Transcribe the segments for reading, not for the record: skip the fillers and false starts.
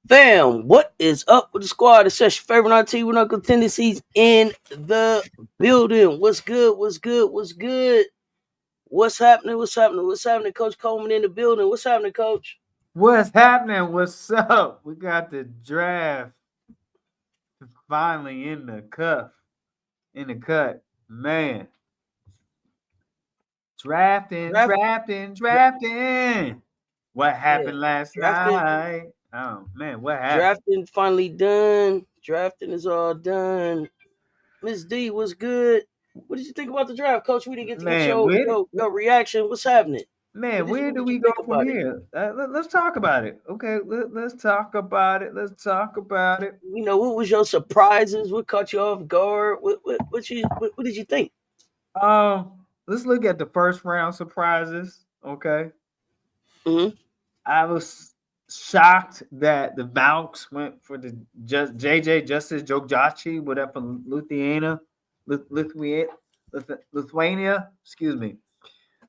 Fam, what is up with the squad? It's your favorite auntie with Uncle Tendencies in the building. What's good? What's good? What's good? What's happening? What's happening? What's happening? Coach Coleman in the building. What's happening, Coach? What's happening? What's up? We got the draft finally in the cut. Man. Drafting. What happened last night? Oh, man, what happened? Drafting finally done. Drafting is all done. Miss D, what's good? What did you think about the draft, Coach? We didn't get to get your reaction. What's happening? Man, where do we go from here? Let's talk about it. Okay, let's talk about it. You know, what was your surprises? What caught you off guard? What did you think? Let's look at the first round surprises. Okay. Mm-hmm. I was shocked that the Valks went for the JJ Justice Jogachi, whatever, Lithuania. Excuse me.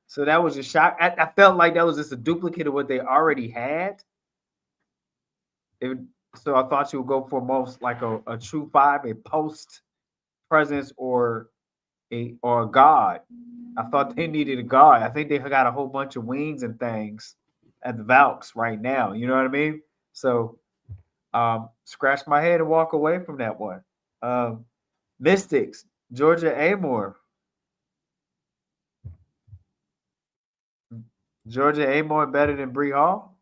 So that was a shock. I felt like that was just a duplicate of what they already had. So I thought you would go for most like a true five, a post presence or a guard. I thought they needed a guard. I think they got a whole bunch of wings and things at the Valks right now. You know what I mean? So scratch my head and walk away from that one. Mystics, Georgia Amore. Georgia Amore better than Bree Hall?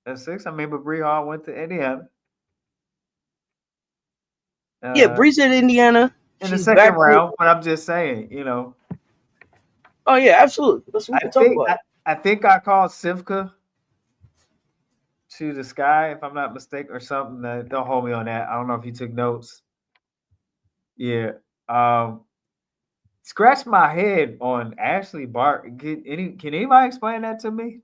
That's 6. I mean, but Bree Hall went to Indiana. Yeah, Bree's at Indiana. In the second round, but I'm just saying, you know. Oh, yeah, absolutely. That's what we talk about. I think I called Sivka to the sky, if I'm not mistaken, or something. Don't hold me on that. I don't know if you took notes. Yeah. Scratch my head on Ashley Barker. Can anybody explain that to me?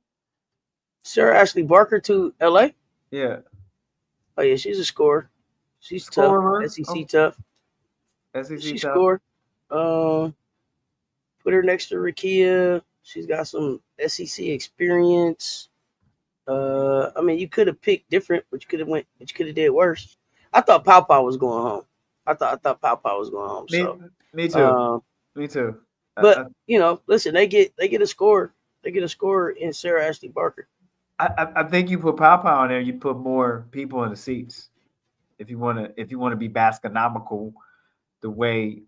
Sarah Ashley Barker to LA? Yeah. Oh, yeah, she's a scorer. She's tough. SEC tough. SEC tough. Scored. Put her next to Rakia. She's got some SEC experience. I mean, you could have picked different, but you could have did worse. I thought Pow was going home. I thought Pow was going home. Me too. Me too. But you know, listen, they get a score. They get a score in Sarah Ashley Barker. I think you put Pow on there, you put more people in the seats. If you want to be basconomical, the way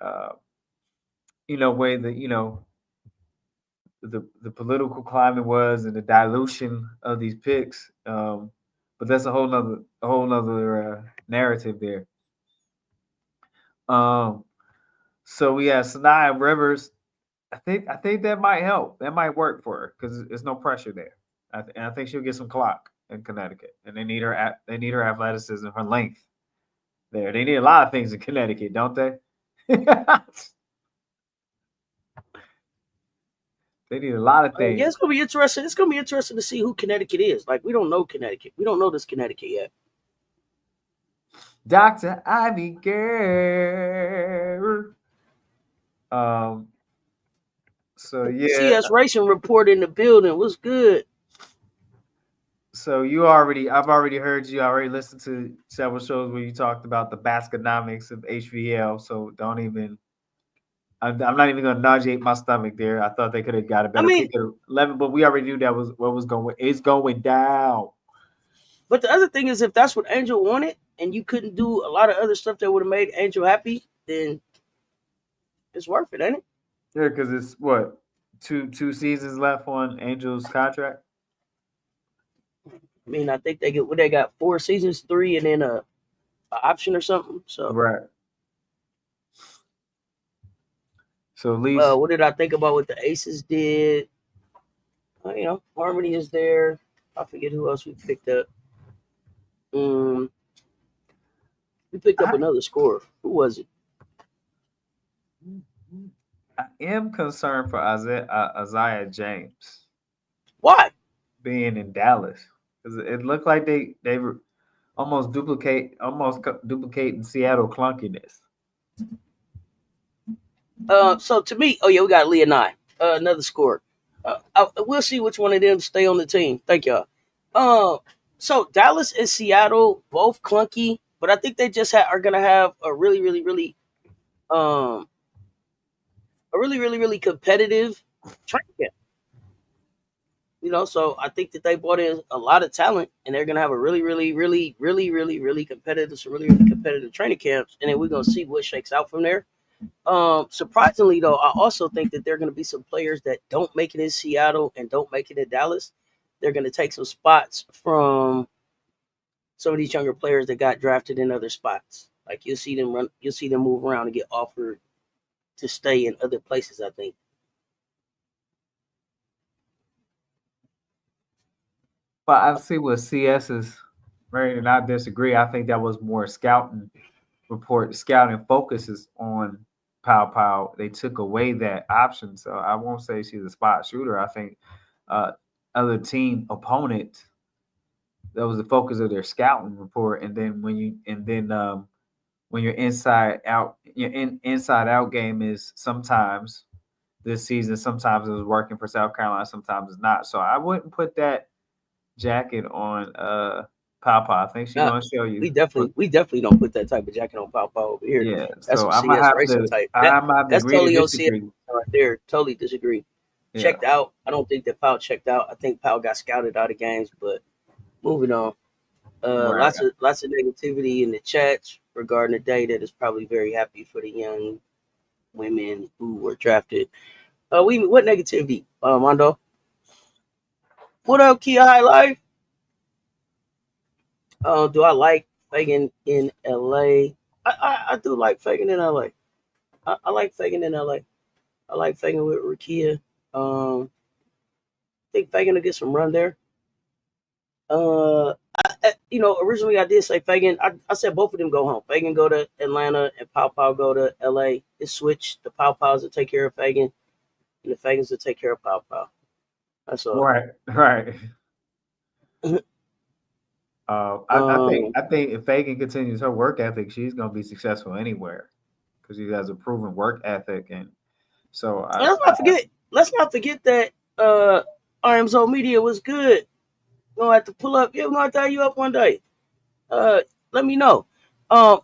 the political climate was and the dilution of these picks. But that's a whole nother narrative there. So we have Sanaya Rivers. I think that might help. That might work for her because there's no pressure there. And I think she'll get some clock in Connecticut. And they need her athleticism, her length there. They need a lot of things in Connecticut, don't they? They need a lot of things. Yeah, it's gonna be interesting. It's gonna be interesting to see who Connecticut is. Like, we don't know Connecticut. We don't know this Connecticut yet. Dr. Ivy Girl. So yeah. CS Racing Report in the building. What's good? So I've already heard you. I already listened to several shows where you talked about the basconomics of HVL. So don't even I'm not even gonna nauseate my stomach there. I thought they could have got a I better mean, pick at 11, but we already knew that was what was going. It's going down. but the other thing is, if that's what Angel wanted, and you couldn't do a lot of other stuff that would have made Angel happy, then it's worth it, ain't it? Yeah, because it's what two seasons left on Angel's contract. I mean, I think they get what they got 4 seasons, three, and then a option or something. So, Right. So at least what did I think about what the Aces did? Harmony is there. I forget who else we picked up. Um, we picked up I, another scorer. Who was it? I am concerned for Isaiah James Why? being in Dallas because it looked like they were almost duplicating Seattle clunkiness. So to me, oh yeah, we got Leah Nye, another scorer. We'll see which one of them stay on the team. Thank y'all. Uh, so Dallas and Seattle both clunky, but I think they just are gonna have um a really competitive training camp. So I think that they brought in a lot of talent, and they're gonna have a really competitive, some really competitive training camps, and then we're gonna see what shakes out from there. Surprisingly though, I also think that there are going to be some players that don't make it in Seattle and don't make it in Dallas. They're going to take some spots from some of these younger players that got drafted in other spots. Like you'll see them move around and get offered to stay in other places. I think. But I see what CS is right, and I disagree. I think that was more scouting focuses on Pow. They took away that option, so I won't say she's a spot shooter. I think uh, other team opponent that was the focus of their scouting report, and then when your inside out game is sometimes this season, sometimes it was working for South Carolina, sometimes it's not. So I wouldn't put that jacket on Papa. I think she's Nah, gonna show you. we definitely don't put that type of jacket on Pow over here. Yeah, That's so some CS racing type. I'm gonna have to That's agree to totally on CS disagree. right there. Totally disagree. Yeah, Checked out. I don't think that Powell checked out. I think Powell got scouted out of games, but moving on. right. Lots of negativity in the chats regarding the day that is probably very happy for the young women who were drafted. We what negativity, Mondo? What up, Kia High Life? Do I like Fagan in LA? I do like Fagan in LA. I like Fagan in LA. I like Fagan with Rakia. I think Fagan will get some run there. Originally I did say Fagan. I said both of them go home. Fagan go to Atlanta and Pow go to LA. It's switched. The Pows will take care of Fagan, and the Fagans will take care of Pow. That's all. Right. um, I think if Fagan continues her work ethic, she's gonna be successful anywhere because she has a proven work ethic, and so let's not forget. Let's not forget that RMZO Media was good. We're gonna have to pull up. Yeah, we're gonna tie you up one day. Uh, Let me know. Um,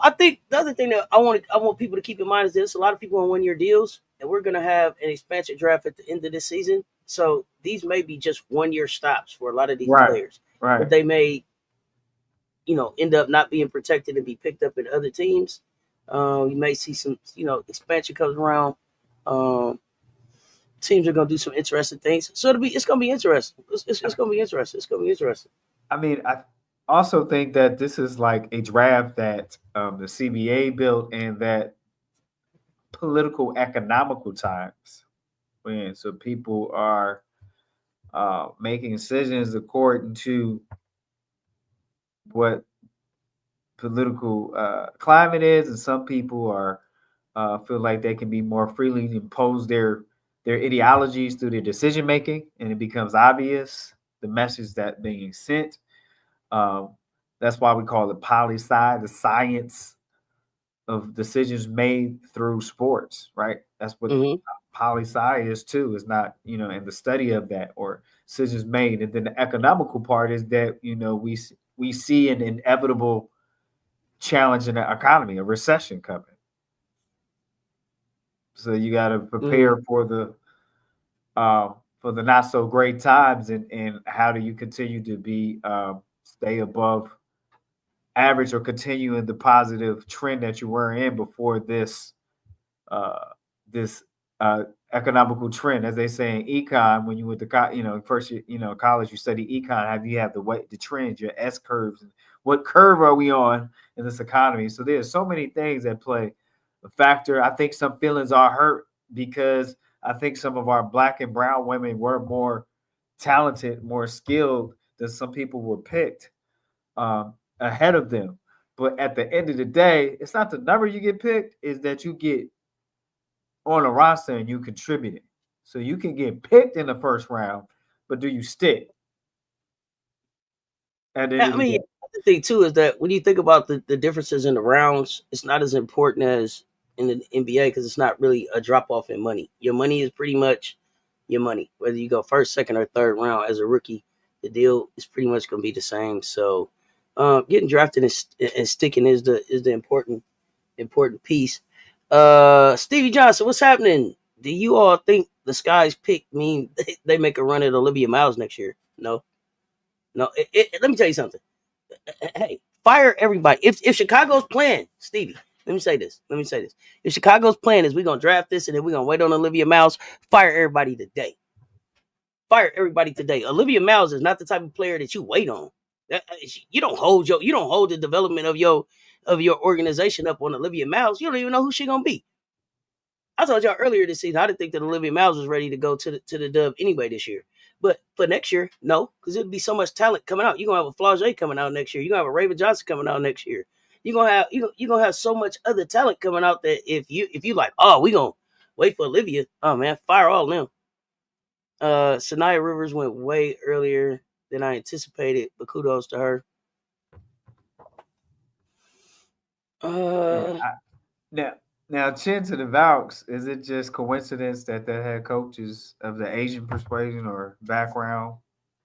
I think the other thing that I want people to keep in mind is this: a lot of people on 1 year deals, and we're gonna have an expansion draft at the end of this season. So these may be just 1 year stops for a lot of these right, players, but right. they may, end up not being protected and be picked up in other teams. You may see some, expansion comes around. Um, Teams are gonna do some interesting things. So it's gonna be interesting. It's gonna be interesting. It's gonna be interesting. I mean, I also think that this is like a draft that the CBA built and that political economical times when so people are making decisions according to what political climate is, and some people are feel like they can be more freely impose their ideologies through their decision making, and it becomes obvious the message that being sent. Um, that's why we call it poli sci, the science of decisions made through sports, right? That's what Hmm. poli sci is too. It's not, in the study of that or decisions made. And then the economical part is that, we see an inevitable challenge in the economy, a recession coming. So you got to Mm. prepare for the not so great times, and how do you continue to be stay above average or continue in the positive trend that you were in before uh, this economical trend, as they say in econ. When you went to first year, college, you study econ. Have you have the trends, your S curves, and what curve are we on in this economy? So there's so many things that play a factor. I think some feelings are hurt because I think some of our black and brown women were more talented, more skilled than some people were picked ahead of them. But at the end of the day, it's not the number you get picked, is that you get on a roster and you contributing. So you can get picked in the first round, but do you stick at the end Yeah, of I the mean, day? the thing too is that when you think about the differences in the rounds, it's not as important as in the NBA because it's not really a drop off in money. Your money is pretty much your money, whether you go first, second, or third round as a rookie. The deal is pretty much going to be the same. So, getting drafted and sticking is the important piece. Stevie Johnson, what's happening? Do you all think the Sky's pick mean they make a run at Olivia Miles next year? No, no. Let me tell you something. Hey, fire everybody. If Chicago's plan, Stevie, let me say this. Let me say this. If Chicago's plan is we're gonna draft this and then we're gonna wait on Olivia Miles, fire everybody today. Fire everybody today. Olivia Miles is not the type of player that you wait on. You don't hold the development of your organization up on Olivia Miles. You don't even know who she gonna be. I told y'all earlier this season I didn't think that Olivia Miles was ready to go to the Dub anyway this year. But for next year, no, because it'd be so much talent coming out. You're gonna have a Flau'jae coming out next year. You're gonna have a Raven Johnson coming out next year. You're gonna have so much other talent coming out that if you like, oh, we gonna wait for Olivia, oh man, fire all of them. Sanaya Rivers went way earlier than I anticipated, but kudos to her. Yeah. Uh Now, chin to the Valks, is it just coincidence that the head coach is of the Asian persuasion or background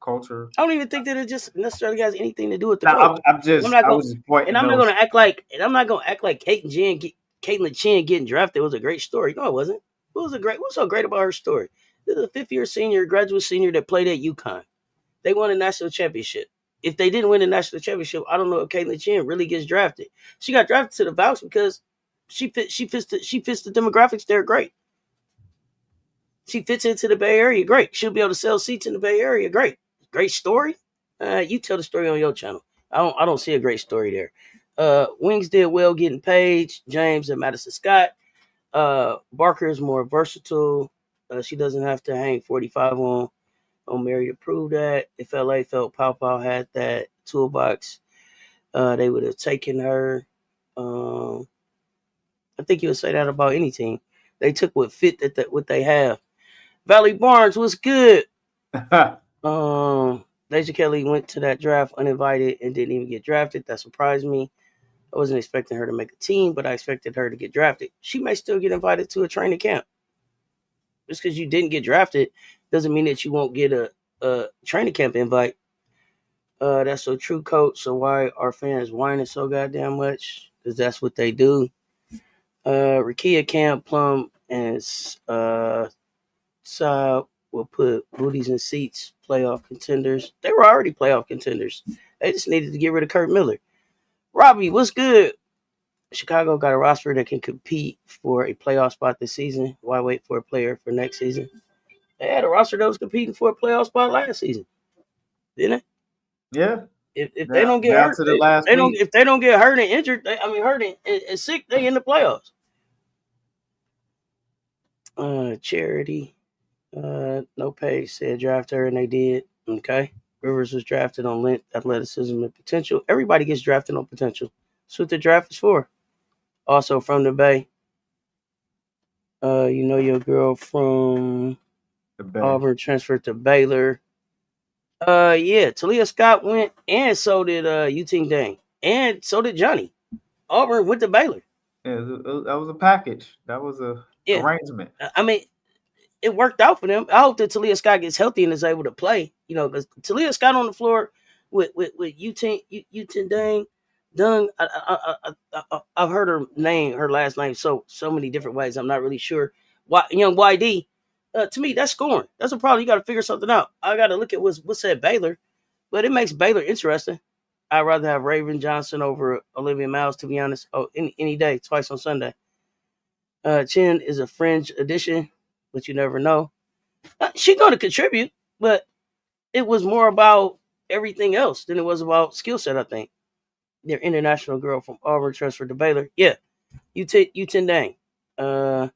culture? I don't even think that it just necessarily has anything to do with the No, coach. I'm not I going was just and pointing I'm not those. gonna act like Caitlin Chen getting drafted was a great story. No, it wasn't. What's so great about her story? This is a fifth year senior, graduate senior that played at UConn. They won a national championship. If they didn't win a national championship, I don't know if Caitlin Chen really gets drafted. She got drafted to the Valks because she fits the demographics there great. She fits into the Bay Area great. She'll be able to sell seats in the Bay Area great. Great story. You tell the story on your channel. I don't see a great story there. Wings did well getting Paige, James, and Madison Scott. Barker is more versatile. She doesn't have to hang 45 on Mary to prove that. If LA felt Pow had that toolbox, they would have taken her. Um, I think you would say that about any team. They took what fit what they have. Valley Barnes was good. Deja Kelly went to that draft uninvited and didn't even get drafted. That surprised me. I wasn't expecting her to make a team, but I expected her to get drafted. She may still get invited to a training camp. Just because you didn't get drafted doesn't mean that you won't get a training camp invite. That's so true, coach. So why are fans whining so goddamn much? Because that's what they do. Rakia Camp, Plum, and Saab will put booties in seats, playoff contenders. They were already playoff contenders. They just needed to get rid of Kurt Miller. Robbie, what's good? Chicago got a roster that can compete for a playoff spot this season. Why wait for a player for next season? They had a roster that was competing for a playoff spot last season, didn't Yeah. they? If they don't get Down hurt, to the last they don't. week. If they don't get hurt and injured, hurt and sick, they in the playoffs. Charity, no pay said draft her, and they did. Okay, Rivers was drafted on length, athleticism, and potential. Everybody gets drafted on potential. That's what the draft is for. Also from the Bay, you know your girl from The Bay. Auburn transferred to Baylor. Yeah, Talia Scott went, and so did Uting Dang, and so did Johnny. Auburn went to Baylor. Yeah, that was a package. That was a Yeah, arrangement. I mean, it worked out for them. I hope that Talia Scott gets healthy and is able to play. Because Talia Scott on the floor with Uting Dang, Dung. I've heard her last name, so many different ways. I'm not really sure. Young YD. To me, that's scoring. That's a problem. You got to figure something out. I got to look at what's at Baylor, but it makes Baylor interesting. I'd rather have Raven Johnson over Olivia Miles, to be honest. Oh, any day, twice on Sunday. Chin is a fringe addition, but you never know. She's going to contribute, but it was more about everything else than it was about skill set, I think. Their international girl from Auburn transferred to Baylor. Yeah, U10 Dang. Uh,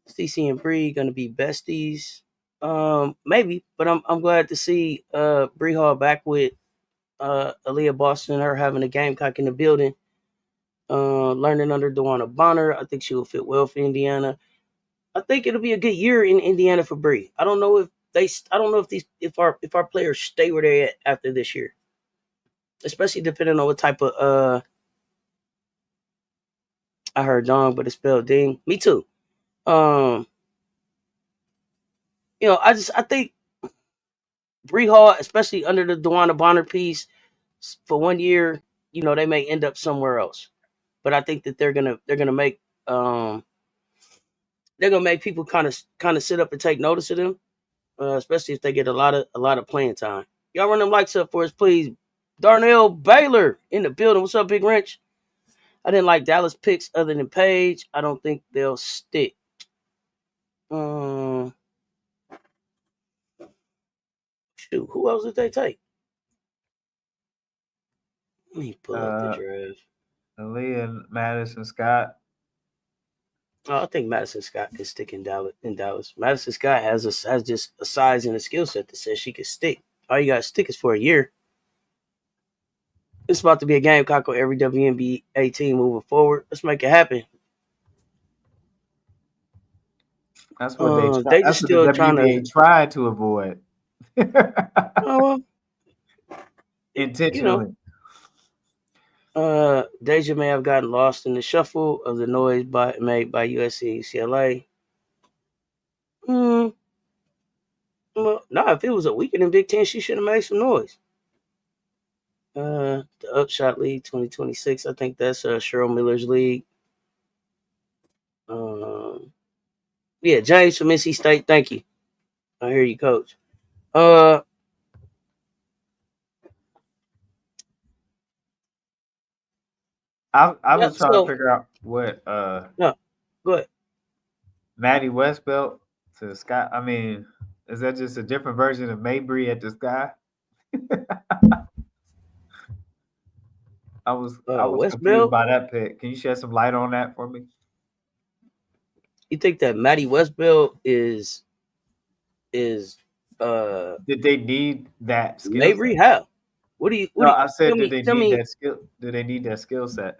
CC and Bree going to be besties. Maybe, but I'm glad to see Bree Hall back with Aaliyah Boston, her having a Gamecock in the building. Learning under Dewana Bonner. I think she will fit well for Indiana. I think it'll be a good year in Indiana for Bree. I don't know if if our players stay where they're at after this year, especially depending on what type of I heard Dong, but it's spelled Ding. Me too. Um, I think Bree Hall, especially under the Dewana Bonner piece, for 1 year, they may end up somewhere else. But I think that um they're gonna make people kind of sit up and take notice of them, especially if they get a lot of playing time. Y'all run them lights up for us, please. Darnell Baylor in the building. What's up, Big Wrench? I didn't like Dallas picks other than Page. I don't think they'll stick. Um, Shoot, who else did they take? Let me pull up the Uh, draft. Lee and Madison Scott. Oh, I think Madison Scott can stick in Dallas. Madison Scott has just a size and a skill set that says she can stick. All you gotta stick is for a year. It's about to be a Gamecock on every WNBA team moving forward. Let's make it happen. That's what they try. They just That's what the still trying to. WNBA tried to avoid Oh well, you know. intentionally. Deja may have gotten lost in the shuffle of the noise made by USC and UCLA. Hmm. Well, no, if it was a weekend in Big Ten, she should have made some noise. The Upshot League 2026. I think that's Cheryl Miller's league. Um, yeah, James from NC State. Thank you. I hear you, Coach. Uh, I yeah. was trying to So, figure out what no, go ahead. Maddie West belt to Sky. I mean, is that just a different version of Mabry at the Sky? I was confused Westbelt. by that pick. Can you shed some light on that for me? You think that Maddie Westbelt is Did they need that skill Mabry? set? How? What No, do you I tell said, did me? they Tell need me. that skill? Do they need that skill set?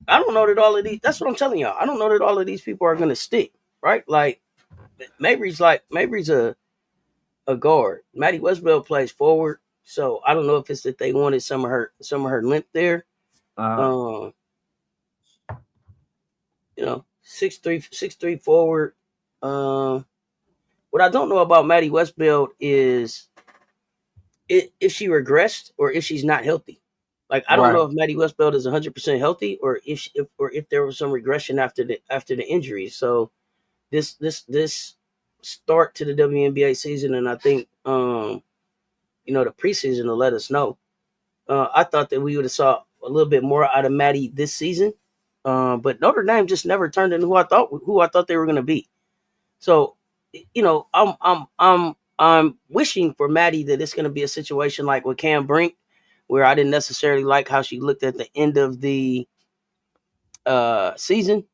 I don't know that all of these. That's what I'm telling y'all. I don't know that all of these people are gonna stick. Right? Mabry's a guard. Maddie Westbelt plays forward. So I don't know if it's that they wanted some of her length there. Uh, Um, 6'3", 6'3" forward. Um, what I don't know about Maddie Westbelt is if she regressed or if she's not healthy. Like I don't right. know if Maddie Westbelt is 100% healthy or if there was some regression after the injury. So this start to the WNBA season, and I think the preseason will let us know. I thought that we would have saw a little bit more out of Maddie this season, but Notre Dame just never turned into who I thought they were going to be. So, I'm wishing for Maddie that it's going to be a situation like with Cam Brink, where I didn't necessarily like how she looked at the end of the season,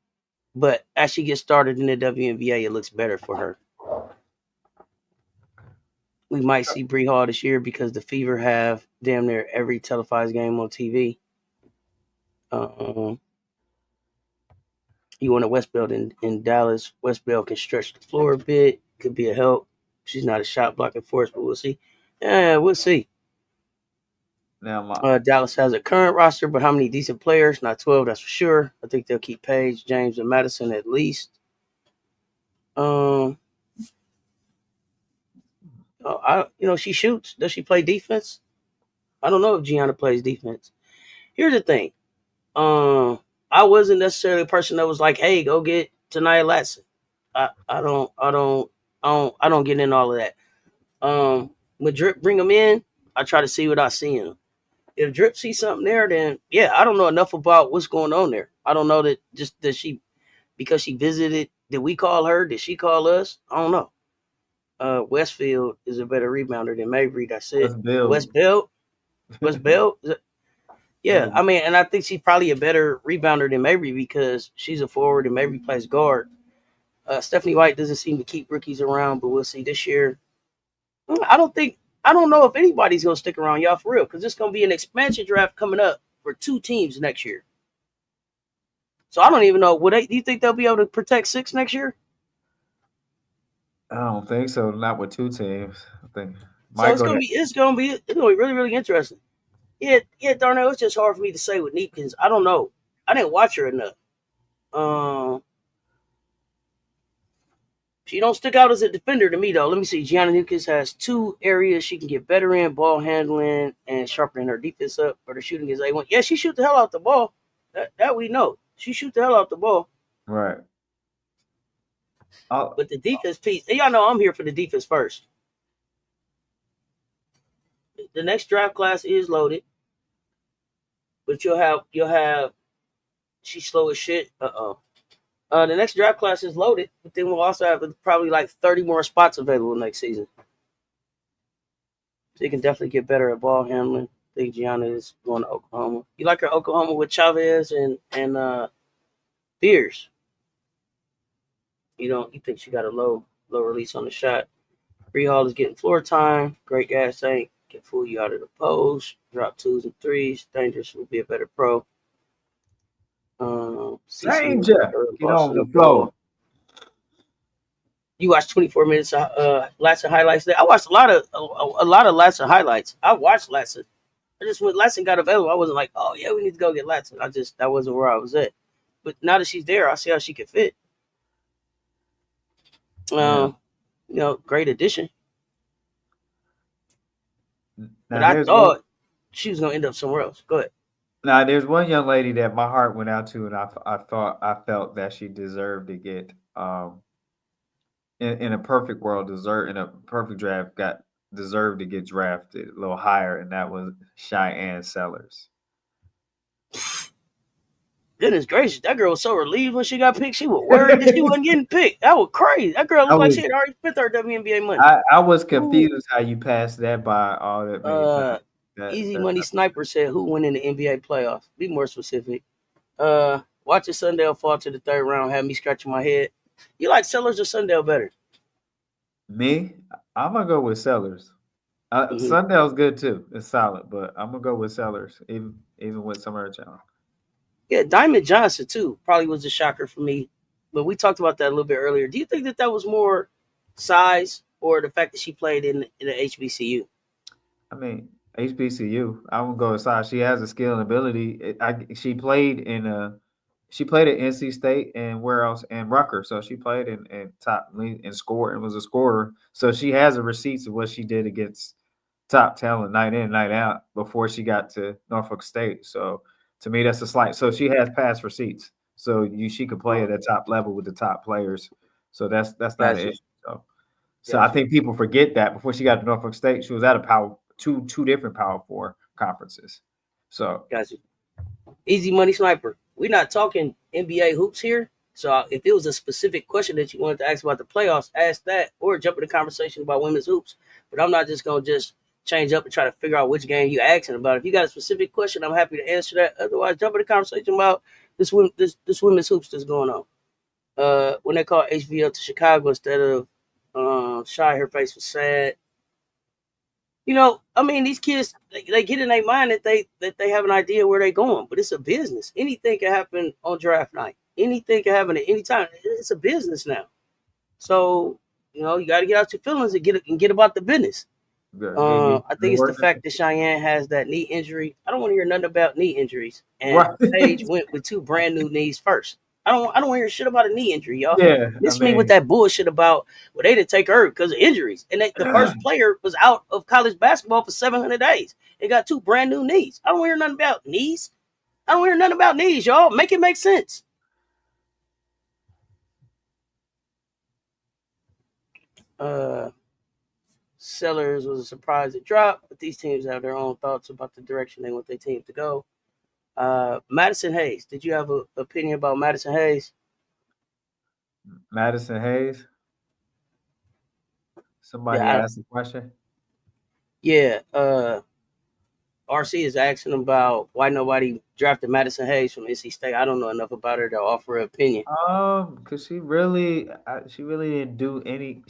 but as she gets started in the WNBA, it looks better for her. We might see Bree Hall this year because the Fever have damn near every televised game on TV. Um, you want a Westbelt in Dallas. Westbelt can stretch the floor a bit. Could be a help. She's not a shot blocking force, but we'll see. Yeah, we'll see. Now, Dallas has a current roster, but how many decent players? Not 12, that's for sure. I think they'll keep Page, James, and Madison at least. Um, she shoots. Does she play defense? I don't know if Gianna plays defense. Here's the thing. I wasn't necessarily a person that was like, "Hey, go get Tania Latson." I don't get in all of that. When Drip bring them in, I try to see what I see in them. If Drip sees something there, then yeah, I don't know enough about what's going on there. I don't know that just that she because she visited. Did we call her? Did she call us? I don't know. Westfield is a better rebounder than Mabry. That's Let's it. build. West Bell. West Bell. Yeah, Maybe. I mean, and I think she's probably a better rebounder than Mabry because she's a forward and Mabry plays guard. Stephanie White doesn't seem to keep rookies around, but we'll see this year. I don't think I don't know if anybody's gonna stick around, y'all, for real, because it's gonna be an expansion draft coming up for 2 teams next year. So I don't even know. Do you think they'll be able to protect 6 next year? I don't think so. Not with two teams. I think So might go to. it's gonna be really really interesting. Yeah, Darnell. It's just hard for me to say with Neepkins. I don't know. I didn't watch her enough. Um, she don't stick out as a defender to me though. Let me see. Gianna Neepkins has 2 areas she can get better in: ball handling and sharpening her defense up. Or the shooting is A1. Yeah, she shoot the hell out the ball. That we know. She shoot the hell out the ball. Right. Oh, But the defense piece, and y'all know I'm here for the defense first. The next draft class is loaded, but you'll have she's slow as shit. The next draft class is loaded, but then we'll also have probably like 30 more spots available next season. So you can definitely get better at ball handling. I think Gianna is going to Oklahoma. You like her Oklahoma with Chavez and Beers. You think she got a low release on the shot. Bree Hall is getting floor time. Great gas tank. Can fool you out of the post. Drop 2s and 3s. Dangerous will be a better pro. CC will danger! Get on Boston the ball. floor. You watched 24 minutes Latson highlights there. I watched a lot of Latson highlights. I watched Latson. I just when Latson got available, I wasn't like, oh yeah, we need to go get Latson. That wasn't where I was at. But now that she's there, I see how she can fit. Yeah. Uh, great addition. But Now I there's one. thought she was gonna end up somewhere else. Go ahead. Now there's one young lady that my heart went out to, and I felt that she deserved to get in a perfect world, deserve in a perfect draft, got deserved to get drafted a little higher, and that was Cheyenne Sellers. Goodness gracious, that girl was so relieved when she got picked. She was worried that she wasn't getting picked. That was crazy. That girl I looked like was she had already spent her WNBA money. I was Who confused how you passed that by all that many times. uh Easy That's Money not, Sniper said who went in the NBA playoffs? Be more specific. Watching Sundale fall to the third round had me scratching my head. You like Sellers or Sundale better? me. I'm gonna go with Sellers. Mm-hmm. Sundale's good too. It's solid, but I'm gonna go with Sellers, even with some of her challenge. Yeah, Diamond Johnson too probably was a shocker for me, but we talked about that a little bit earlier. Do you think that was more size or the fact that she played in the HBCU? I mean, HBCU. I won't go aside. She has a skill and ability. She played at NC State and where else? And Rutgers. So she played in top league and scored and was a scorer. So she has the receipts of what she did against top talent night in, night out before she got to Norfolk State. So to me, that's a slight. So she has past receipts. So she could play at Oh, the top level with the top players. So that's not an gotcha, issue. So I gotcha, think people forget that before she got to Norfolk State, she was at a power two different Power Four conferences. So gotcha. Easy Money Sniper. We're not talking NBA hoops here. So if it was a specific question that you wanted to ask about the playoffs, ask that or jump in the conversation about women's hoops. But I'm not just gonna just change up and try to figure out which game you asking about. If you got a specific question, I'm happy to answer that. Otherwise, jump in the conversation about this women's hoops that's going on. When they called HVL to Chicago instead of Shy, her face was sad. I mean, these kids they get in their mind that they have an idea where they're going, but it's a business. Anything can happen on draft night. Anything can happen at any time. It's a business now. So you got to get out your feelings and get about the business. get I think it's the work. fact that Cheyenne has that knee injury. I don't want to hear nothing about knee injuries. And Right. Paige went with 2 brand new knees first. I don't want to hear shit about a knee injury, y'all. Yeah, I Miss me with mean, that bullshit about they didn't take her because of injuries, and the first player was out of college basketball for 700 days. They got 2 brand new knees. I don't hear nothing about knees. I don't hear nothing about knees, y'all. Make it make sense. Sellers was a surprise it dropped, but these teams have their own thoughts about the direction they want their team to go. Madison Hayes. Did you have an opinion about Madison Hayes? Madison Hayes. Somebody Yeah, asked a question. yeah. RC is asking about why nobody drafted Madison Hayes from NC State. I don't know enough about her to offer an opinion. Cause she really didn't do any.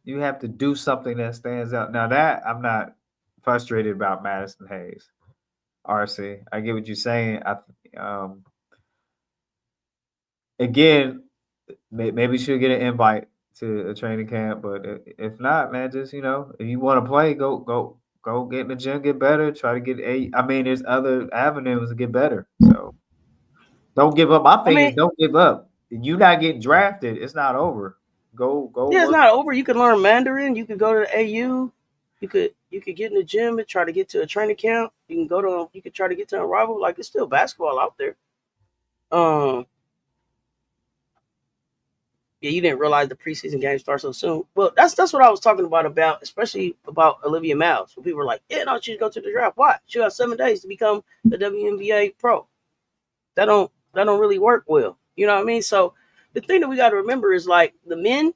You have to do something that stands out. Now that I'm not frustrated about Madison Hayes, RC. I get what you're saying. Um, again, maybe she'll get an invite to a training camp, but if not, man, just if you want to play, go get in the gym, get better. Try to get a. I mean, there's other avenues to get better. So don't give up. My I thing is mean, don't give up. You not getting drafted, it's not over. Go yeah, it's work. not over. You can learn Mandarin. You could go to the AU. You could get in the gym and try to get to a training camp. You could try to get to a rival. Like it's still basketball out there. Um, yeah, you didn't realize the preseason game starts so soon. Well, that's what I was talking about, especially about Olivia Miles. When people were like, "Yeah, no, she should go to the draft." Why? She got 7 days to become a WNBA pro. That don't really work well. You know what I mean? So the thing that we got to remember is like the men,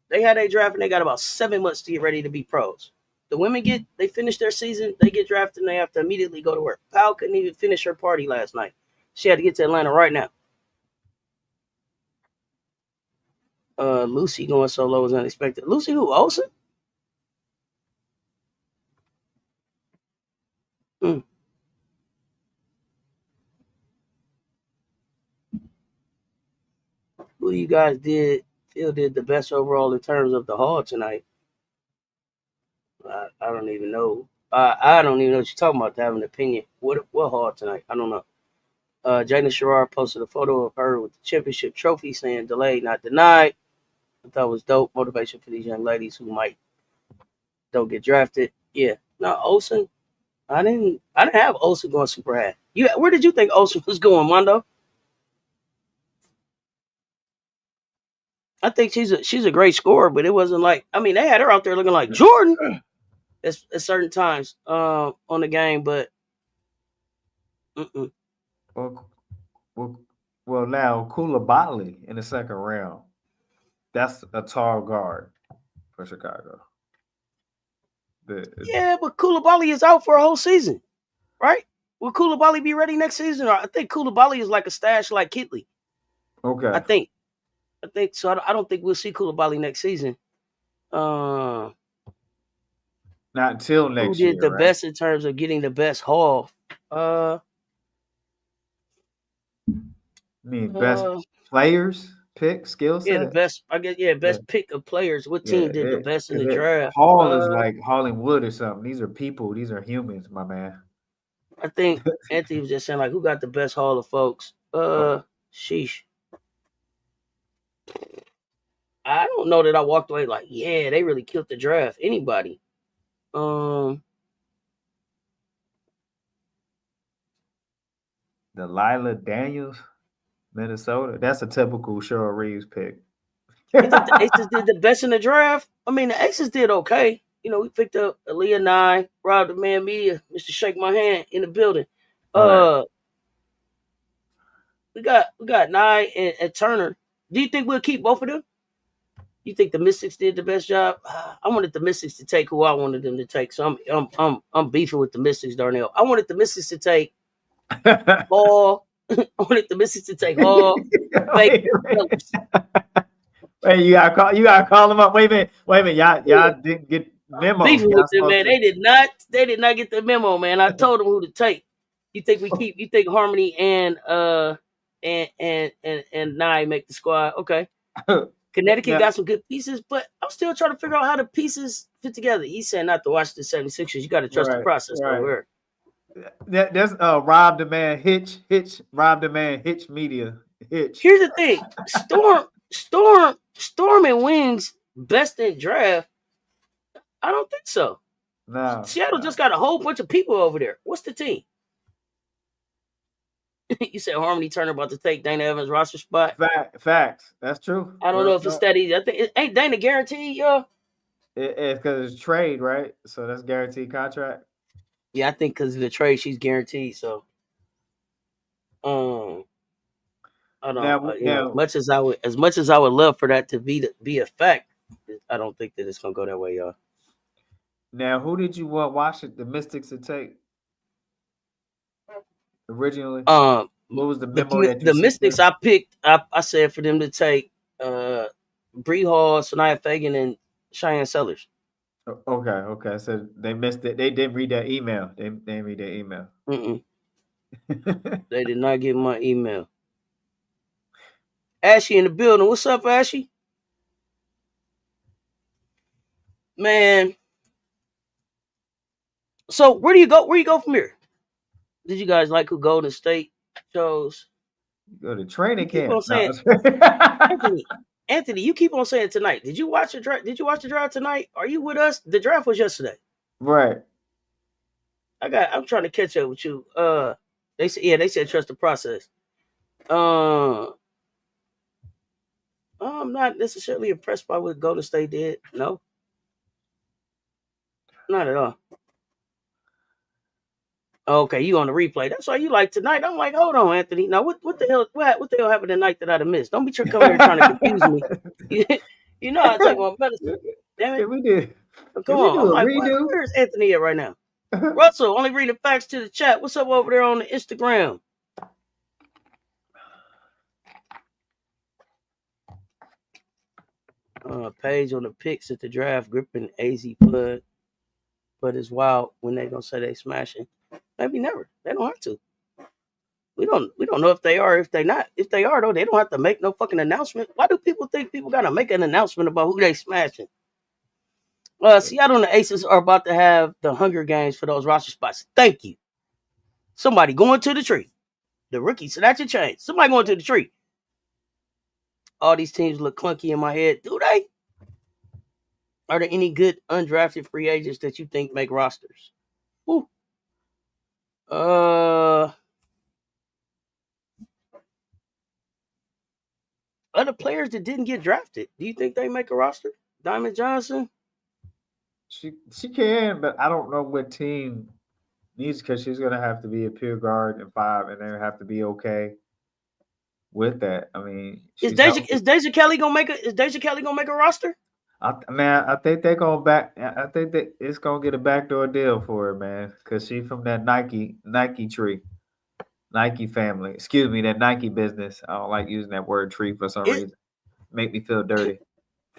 they had a draft and they got about 7 months to get ready to be pros. The women they finish their season, they get drafted and they have to immediately go to work. Powell couldn't even finish her party last night. She had to get to Atlanta right now. Lucy going so low was unexpected. Lucy who? Olsen? Hmm. Who you guys feel did the best overall in terms of the haul tonight? I don't even know. I don't even know what you're talking about to have an opinion. What haul tonight? I don't know. Jayna Sherrard posted a photo of her with the championship trophy saying delayed, not denied. I thought it was dope motivation for these young ladies who might don't get drafted. Yeah. No, Olsen. I didn't have Olsen going super high. Where did you think Olsen was going, Mondo? I think she's a great scorer, but it wasn't like they had her out there looking like Jordan at certain times on the game, but mm-mm. Well, well, well, now Koulibaly in the second round. That's a tall guard for Chicago. The Yeah, but Koulibaly is out for a whole season, right? Will Koulibaly be ready next season? Or I think Koulibaly is like a stash like Kitley. I okay, think. I think so. I don't think we'll see Koulibaly next season. Uh, not until who next did year, the right? best in terms of getting the best haul? Uh, I mean, best uh, players pick skill yeah, the set. best. I guess yeah, Yeah, best pick of players. What yeah. team did the best in the It draft? Hall is like Hollywood or something. These are people. These are humans, my man. I think Anthony was just saying like, who got the best haul of folks? Oh, Sheesh. I don't know that I walked away like, yeah, they really killed the draft. Anybody? Um, Delilah Daniels, Minnesota. That's a typical Cheryl Reeves pick. you think the Aces did the best in the draft? The Aces did okay. We picked up Aaliyah Nye, Rob the Man Media, Mr. Shake My Hand in the building. Right. Uh, we got Nye and Turner. Do you think we'll keep both of them? You think the Mystics did the best job? I wanted the Mystics to take who I wanted them to take, so I'm beefing with the Mystics, Darnell. I wanted the Mystics to take Hall. I wanted the Mystics to take Hall, Fake, Wait a minute. Phillips. Wait, you gotta call them up. Wait a minute. Y'all didn't get memo. Beefing Y'all with them, supposed man. to. They did not get the memo, man. I told them who to take. You think Harmony and Nye make the squad? Okay. Connecticut Now, got some good pieces, but I'm still trying to figure out how the pieces fit together. He said not to watch the 76ers. You got to trust the right, process over right. here. That's Rob the Man Hitch Rob the Man Hitch Media Hitch. Here's the thing: Storm, and Wings best in draft. I don't think so. No, Seattle just got a whole bunch of people over there. What's the team? You said Harmony Turner about to take Dana Evans' roster spot. facts. That's true. I don't know Real if it's talk. that easy. I think ain't Dana guaranteed, y'all. It's because it's trade, right? So that's guaranteed contract. Yeah, I think because of the trade, she's guaranteed. So, I don't. Now, As much as I would love for that to be a fact, I don't think that it's gonna go that way, y'all. who did you want Washington the Mystics to take originally? Um, What was the memo that you the sent Mystics them? I picked, I said for them to take Bree Hall, Sanaya Fagan, and Cheyenne Sellers. Okay. So they missed it. They didn't read that email. They didn't read that email. Mm-mm, they did not get my email. Ashy in the building. What's up, Ashy? Man. So where do you go? Where you go from here? Did you guys like who Golden State chose? Go to You training keep on camp. No. saying Anthony. Anthony, you keep on saying tonight. Did you watch the draft? Did you watch the draft tonight? Are you with us? The draft was yesterday. Right. I'm trying to catch up with you. They said trust the process. Uh I'm not necessarily impressed by what Golden State did. No, not at all. Okay, you on the replay. That's why you like tonight. I'm like, hold on, Anthony. Now what the hell what the hell happened tonight that I'd have missed? Don't be coming here trying to confuse me. You know I take my medicine. Damn it. Can we do? Come Can we on. do I'm a like, what? redo? Where's Anthony at right now? Russell, only reading facts to the chat. What's up over there on the Instagram? Page on the pics at the draft, gripping AZ Bud. But it's wild when they gonna say they smashing. Maybe never. They don't have to. We don't know if they are, if they not. If they are though, they don't have to make no fucking announcement. Why do people think people gotta make an announcement about who they smashing? Seattle and the Aces are about to have the Hunger Games for those roster spots. Thank you. Somebody going to the tree. The rookie snatch a chain. Somebody going to the tree. All these teams look clunky in my head. Do they? Are there any good undrafted free agents that you think make rosters? Whew. Other players that didn't get drafted. Do you think they make a roster? Diamond Johnson? She can, but I don't know what team needs because she's gonna have to be a pure guard and five, and they have to be okay with that. I mean, Is she's Deja healthy. is Deja Kelly gonna make a roster? Man, I think they're gonna back. I think that it's gonna get a backdoor deal for her, man, because she's from that Nike tree, Nike family. Excuse me, that Nike business. I don't like using that word tree for some Is, reason. Make me feel dirty.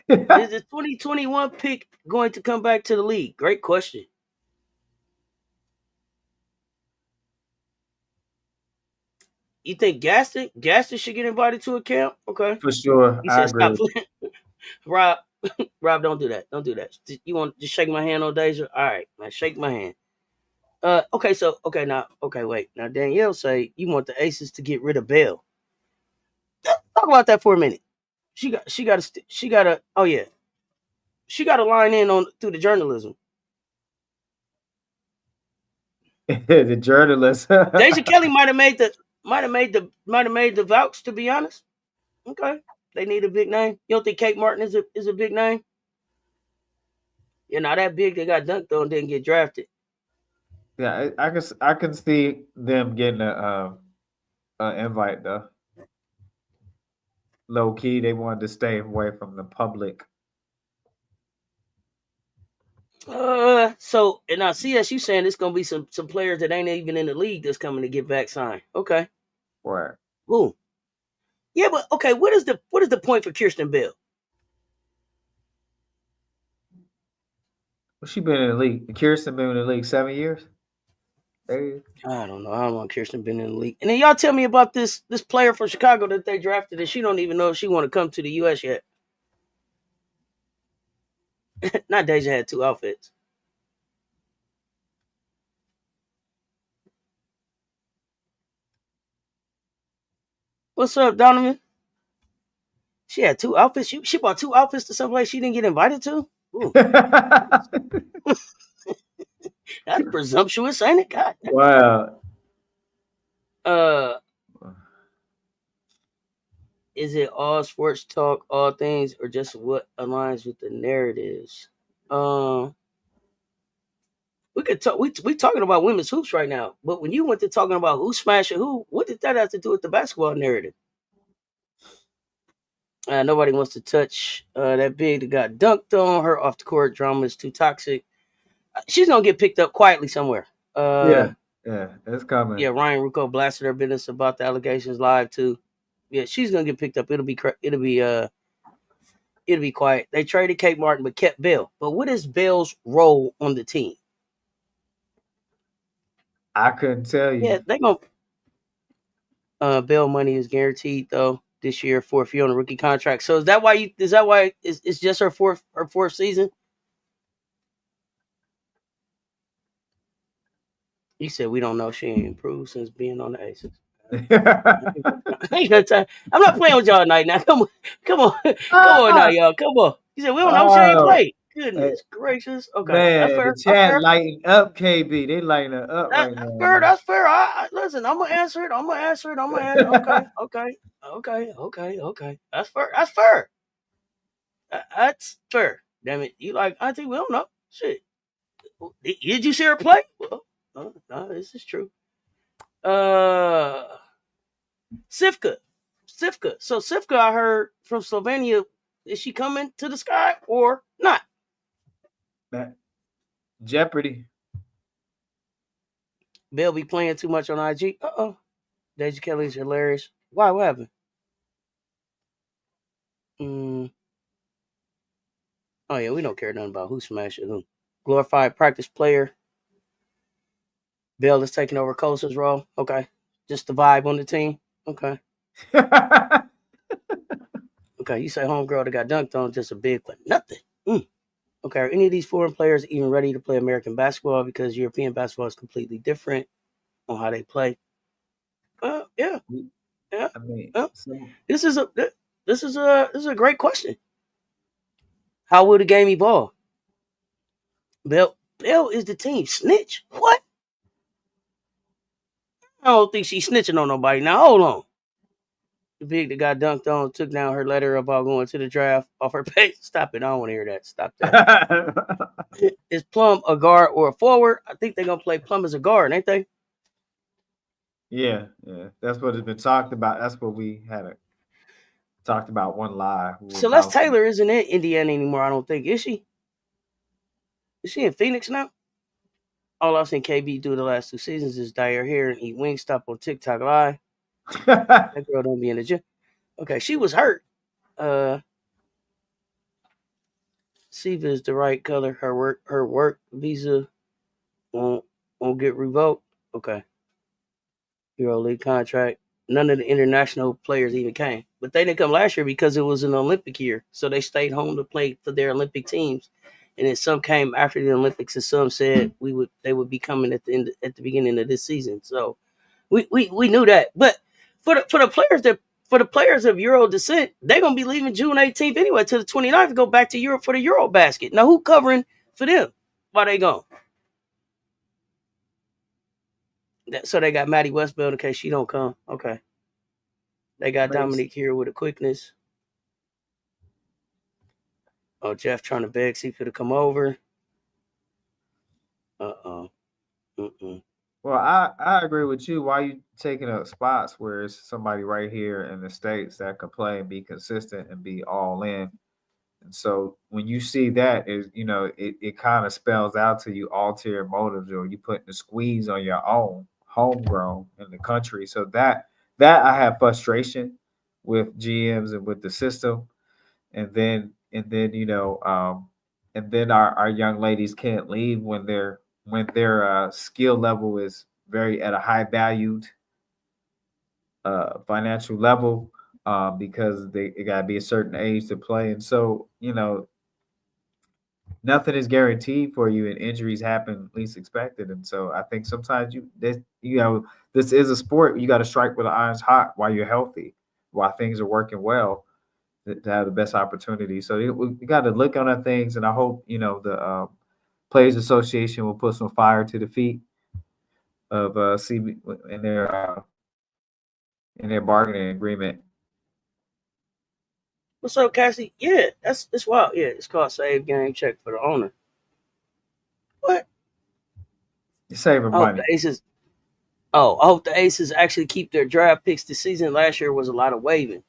is the 2021 pick going to come back to the league? Great question. You think Gaston should get invited to a camp? Okay. For sure, He I said stop agree. playing. Rob, Rob, don't do that. Don't do that. You want to just shake my hand on Deja? All right, man, shake my hand. Wait. Now Danielle say you want the Aces to get rid of Bell. Talk about that for a minute. Oh yeah, she got to line in on through the journalism. The journalist. Deja Kelly might have made the vouch. To be honest, okay, they need a big name. You don't think Kate Martin is a big name? You're not that big. They got dunked on, didn't get drafted. Yeah, I can see them getting a invite though. Low key, they wanted to stay away from the public. So and I see as you saying it's gonna be some players that ain't even in the league that's coming to get back signed. Okay, Right. cool. Yeah, but okay, what is the point for Kirsten Bell? Well, she been in the league. Kirsten been in the league 7 years. Hey. I don't know. I don't know. Kirsten been in the league, and then y'all tell me about this player from Chicago that they drafted, and she don't even know if she want to come to the U.S. yet. Not Deja had two outfits. What's up, Donovan? She had two outfits. She bought two outfits to some place she didn't get invited to. Ooh, that's presumptuous, ain't it? God. Wow. Uh, is it all sports talk, all things, or just what aligns with the narratives? Um, we could talk. We talking about women's hoops right now, but when you went to talking about who smashing who, what did that have to do with the basketball narrative? Nobody wants to touch that big that got dunked on. Her off the court drama is too toxic. She's gonna get picked up quietly somewhere. Yeah, yeah, it's coming. Yeah, Ryan Rucco blasted her business about the allegations live too. Yeah, she's gonna get picked up. It'll be quiet. They traded Kate Martin but kept Bell. But what is Bell's role on the team? I couldn't tell Yeah, you. they gonna Bell money is guaranteed though this year, fourth year on a rookie contract. So is that why it's just her fourth season? You said we don't know she ain't improved since being on the Aces. I ain't got time. I'm not playing with y'all tonight. Now, come on, come on now, Ah, y'all. Come on. You said we don't know she ain't oh, played. eh, Goodness gracious. Okay, that's man, the fair. That's chat fair. lighting up, KB. They lighting it up right That's now, fair. man. That's fair. Listen. I'm gonna answer it. I'm gonna answer it. I'm gonna answer. Okay. Okay. Okay. Okay. Okay. That's fair. That's fair. That's fair. Damn it. You like Auntie? We don't know. Shit. Did you see her play? Well, no, this is true. Uh, Sivka. Sivka. So Sivka, I heard from Slovenia. Is she coming to the sky or not? That Jeopardy. Bell be playing too much on IG. Deja Kelly's hilarious. Why? What happened? Mm, oh yeah, we don't care nothing about who smashing who. Glorified practice player. Bell is taking over Costa's role. Okay. Just the vibe on the team. Okay. Okay. You say homegirl that got dunked on just a big for nothing. Okay. Are any of these foreign players even ready to play American basketball because European basketball is completely different on how they play? Yeah, yeah, I mean, yeah. some This is a this is a great question. How will the game evolve? Bell is the team snitch. What? I don't think she's snitching on nobody. Now hold on. The big that got dunked on took down her letter about going to the draft off her page. Stop it. I don't want to hear that. Stop that. Is Plum a guard or a forward? I think they're gonna play Plum as a guard, ain't they? yeah, yeah. That's what has been talked about. That's what we had talked about one live. We were Celeste bouncing. Taylor isn't in Indiana anymore, I don't think. Is she? Is she in Phoenix now? All I've seen KB do the last 2 seasons is dye her hair and eat Wingstop on TikTok Live. That girl don't be in the gym. Okay, she was hurt. Uh, Siva is the right color. Her work visa won't won't get revoked. Okay, Euro League contract. None of the international players even came, but they didn't come last year because it was an Olympic year, so they stayed home to play for their Olympic teams. And then some came after the Olympics, and some said they would be coming at the beginning of this season. So we knew that. But for the players of Euro descent, they're gonna be leaving June 18th anyway to the 29th to go back to Europe for the Euro basket. Now who covering for them while they gone? So they got Maddie Westbeld in case she don't come. Okay. They got Makes Dominique here with a quickness. Oh, Jeff trying to beg CP to come over. Uh-oh. Mm-mm. well, I agree with you. Why you taking up spots where it's somebody right here in the states that can play and be consistent and be all in? And so when you see that, is it kind of spells out to you ulterior motives, or you putting the squeeze on your own homegrown in the country. So that I have frustration with GMs and with the system, and then our young ladies can't leave when their skill level is very at a high valued financial level, because they got to be a certain age to play. And so nothing is guaranteed for you, and injuries happen least expected. And so I think sometimes this is a sport. You got to strike with the irons hot while you're healthy. while things are working well to have the best opportunity. So we got to look on at things, and I hope the Players Association will put some fire to the feet of CB in their bargaining agreement. What's up, Cassie? Yeah, that's wild. Yeah, it's called Save Game Check for the owner. What? You're saving I hope money. the Aces. Oh, I hope the Aces actually keep their draft picks this season. Last year was a lot of waving.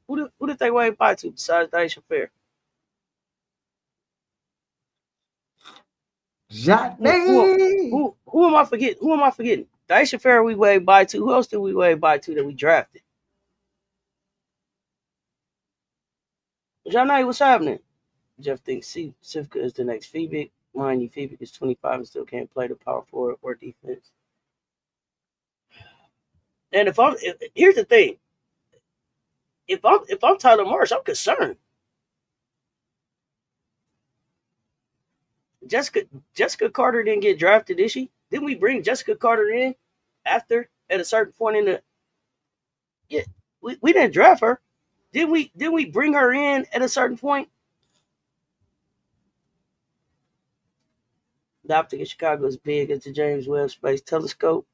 Who did they wave by to besides Daisha Fair? Who, who, Jotney. who am I forgetting? Who am I forgetting? Daisha Fair we waved by to. Who else did we wave by to that we drafted? Janai, what's happening? Jeff thinks Sivka is the next Phoebe. Mind you, Phoebe is 25 and still can't play the power forward or defense. And here's the thing, if I'm Tyler Marsh, I'm concerned. Jessica Carter didn't get drafted, did she? Didn't we bring Jessica Carter in after at a certain point in the yeah we didn't draft her. Didn't we bring her in at a certain point? The optic in Chicago is big as the James Webb Space Telescope.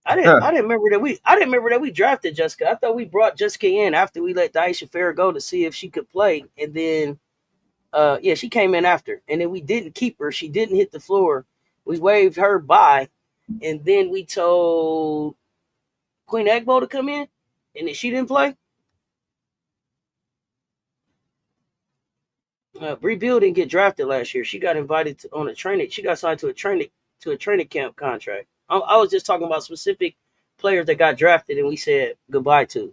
I didn't remember that we drafted Jessica. I thought we brought Jessica in after we let Daisha Fair go to see if she could play, and then yeah, she came in after, and then we didn't keep her. She didn't hit the floor. We waved her by, and then we told Queen Egbo to come in, and then she didn't play. Bree Beal didn't get drafted last year. She got invited on a training. She got signed to a training camp contract. I was just talking about specific players that got drafted, and we said goodbye to.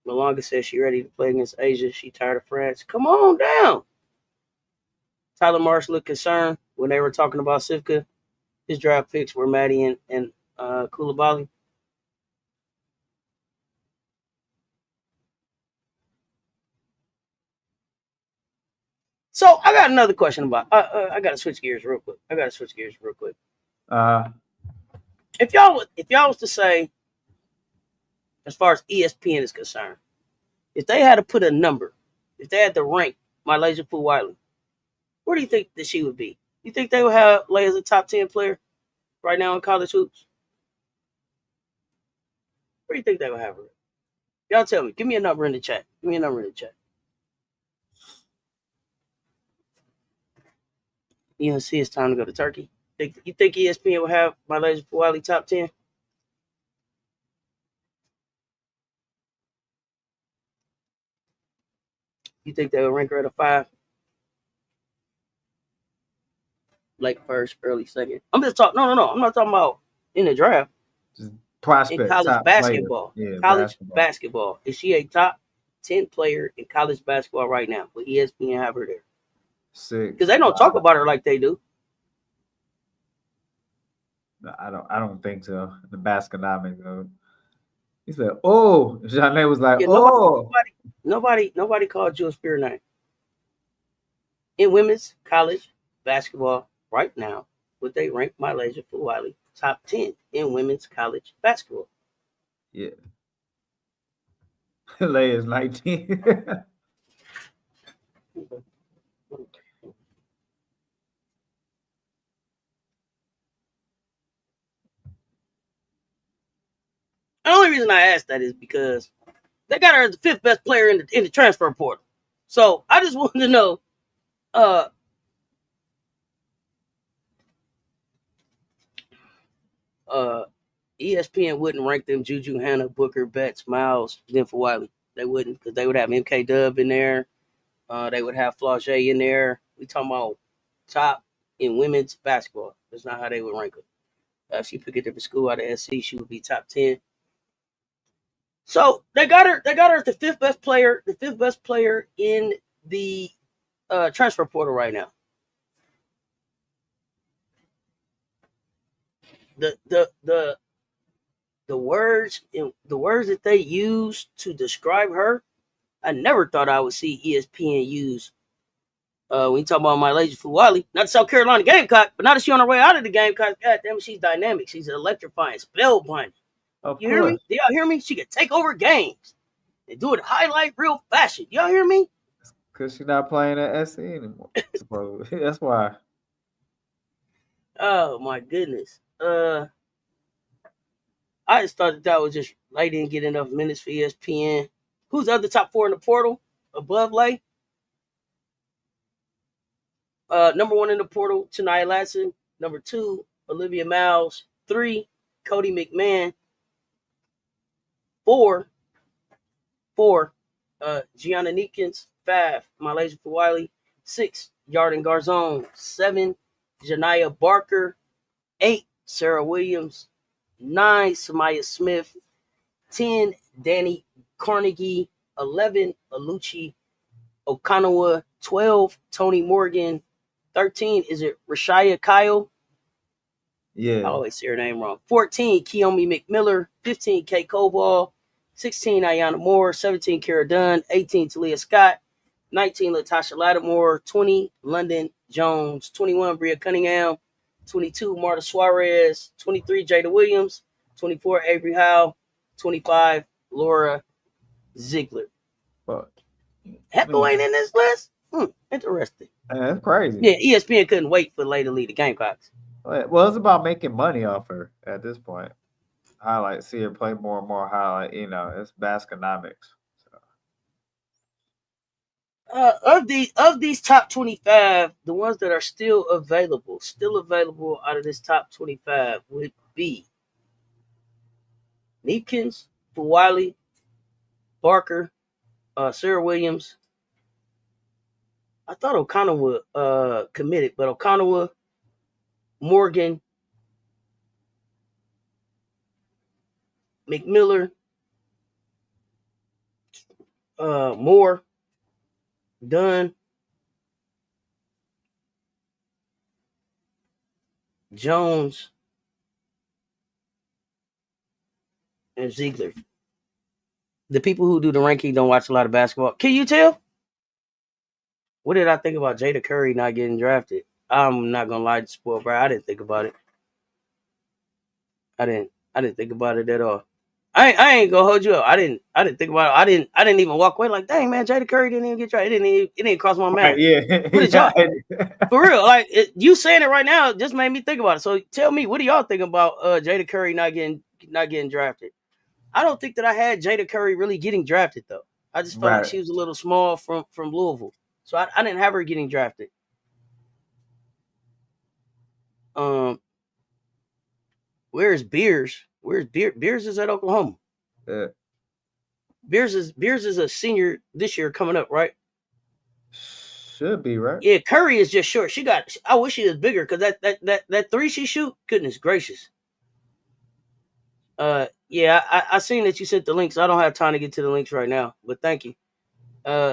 Malonga says she ready to play against Asia. She tired of France. Come on down. Tyler Marsh looked concerned when they were talking about Sivka. His draft picks were Maddie and Koulibaly. So I got another question about. I got to switch gears real quick. Uh, If y'all was to say, as far as ESPN is concerned, if they had to put a number, if they had to rank Malaysia Fulwiley, where do you think that she would be? You think they would have Lay as a top 10 player right now in college hoops? Where do you think they would have her? Y'all tell me. Give me a number in the chat. You see, it's time to go to Turkey. You think ESPN will have Malaysia Fulwiley top 10? You think they will rank her at a 5? Late first, early second. I'm just talking. No. I'm not talking about in the draft. just prospect, In college top basketball. player. Yeah, College basketball. Is she a top 10 player in college basketball right now? Will ESPN have her there? 6. Because they don't talk about her like they do. I don't think so. The Basconomics. He said, "Oh." Janae was like, Yeah, "Oh." nobody called Jill Spear name. In women's college basketball right now, would they rank Malaysia Fulwiley top 10 in women's college basketball? Yeah. Lay is 19. The only reason I asked that is because they got her as the 5th best player in the transfer portal. So I just wanted to know, ESPN wouldn't rank them Juju, Hannah, Booker, Betts, Miles, then Fulwiley. They wouldn't, because they would have MK Dub in there. They would have Flau'jae in there. We talking about top in women's basketball. That's not how they would rank her. If she pick a different school out of SC, she would be top 10. So they got her as the 5th best player in the transfer portal right now. The words that they use to describe her, I never thought I would see ESPN use. When you talk about Malaysia Fulwiley, not the South Carolina Gamecock, but now that she's on her way out of the Gamecock, God damn it, she's dynamic. She's electrifying, spellbinding. Of You hear me? course. Do y'all hear me? She could take over games and do it highlight real fashion. Y'all hear me? Because she's not playing at SC anymore. Supposedly. That's why. Oh my goodness. I just thought that was just Lay didn't get enough minutes for ESPN. Who's the other top four in the portal above Lay? Number one in the portal, Tanaya Latson. Number two, Olivia Miles. Three, Cody McMahon. Four, Gianna Neekins. Five, Malaysia Wiley. Six, Yarden Garzon. Seven, Janiyah Barker. Eight, Sarah Williams. Nine, Samaya Smith. 10, Danny Carnegie. 11, Aluchi Okanawa. 12, Tony Morgan. 13, is it Rashaya Kyle? I Yeah. always say her name wrong. 14, Kiyomi McMiller. 15, Kate Koval. 16, Ayana Moore. 17, Kara Dunn. 18, Talia Scott. 19, Latasha Lattimore. 20, London Jones. 21, Bria Cunningham. 22, Marta Suarez. 23, Jada Williams. 24, Avery Howe. 25, Laura Ziegler. But I Heckle mean, ain't in this list? Interesting. that's crazy. Yeah, ESPN couldn't wait for Lay to lead the Gamecocks. Well, it's about making money off her at this point. Highlight, see her play more and more highlight. It's basconomics. So. Of these top 25, the ones that are still available out of this top 25 would be Neepkins, Fuwali, Barker, Sarah Williams. I thought O'Connor committed, but O'Connor, Morgan, McMiller, Moore, Dunn, Jones, and Ziegler. The people who do the ranking don't watch a lot of basketball. Can you tell? What did I think about Jada Curry not getting drafted? I'm not gonna lie to spoil, bro. I didn't think about it. I didn't. I didn't think about it at all. I ain't gonna hold you up. I didn't think about it. I didn't even walk away like, dang man, Jada Curry didn't even get drafted. It didn't cross my Right, mind. yeah. What did y'all? For real, like you saying it right now just made me think about it. So tell me, what do y'all think about Jada Curry not getting drafted? I don't think that I had Jada Curry really getting drafted though. I just felt like Right. she was a little small from Louisville, so I didn't have her getting drafted. Um, where's Beers? Where's Beers? Beers is at Oklahoma. Yeah. Beers is a senior this year coming up, right? Should be, right? Yeah, Curry is just short. I wish she was bigger because that three she shoot. Goodness gracious. Yeah, I seen that you sent the links. I don't have time to get to the links right now, but thank you.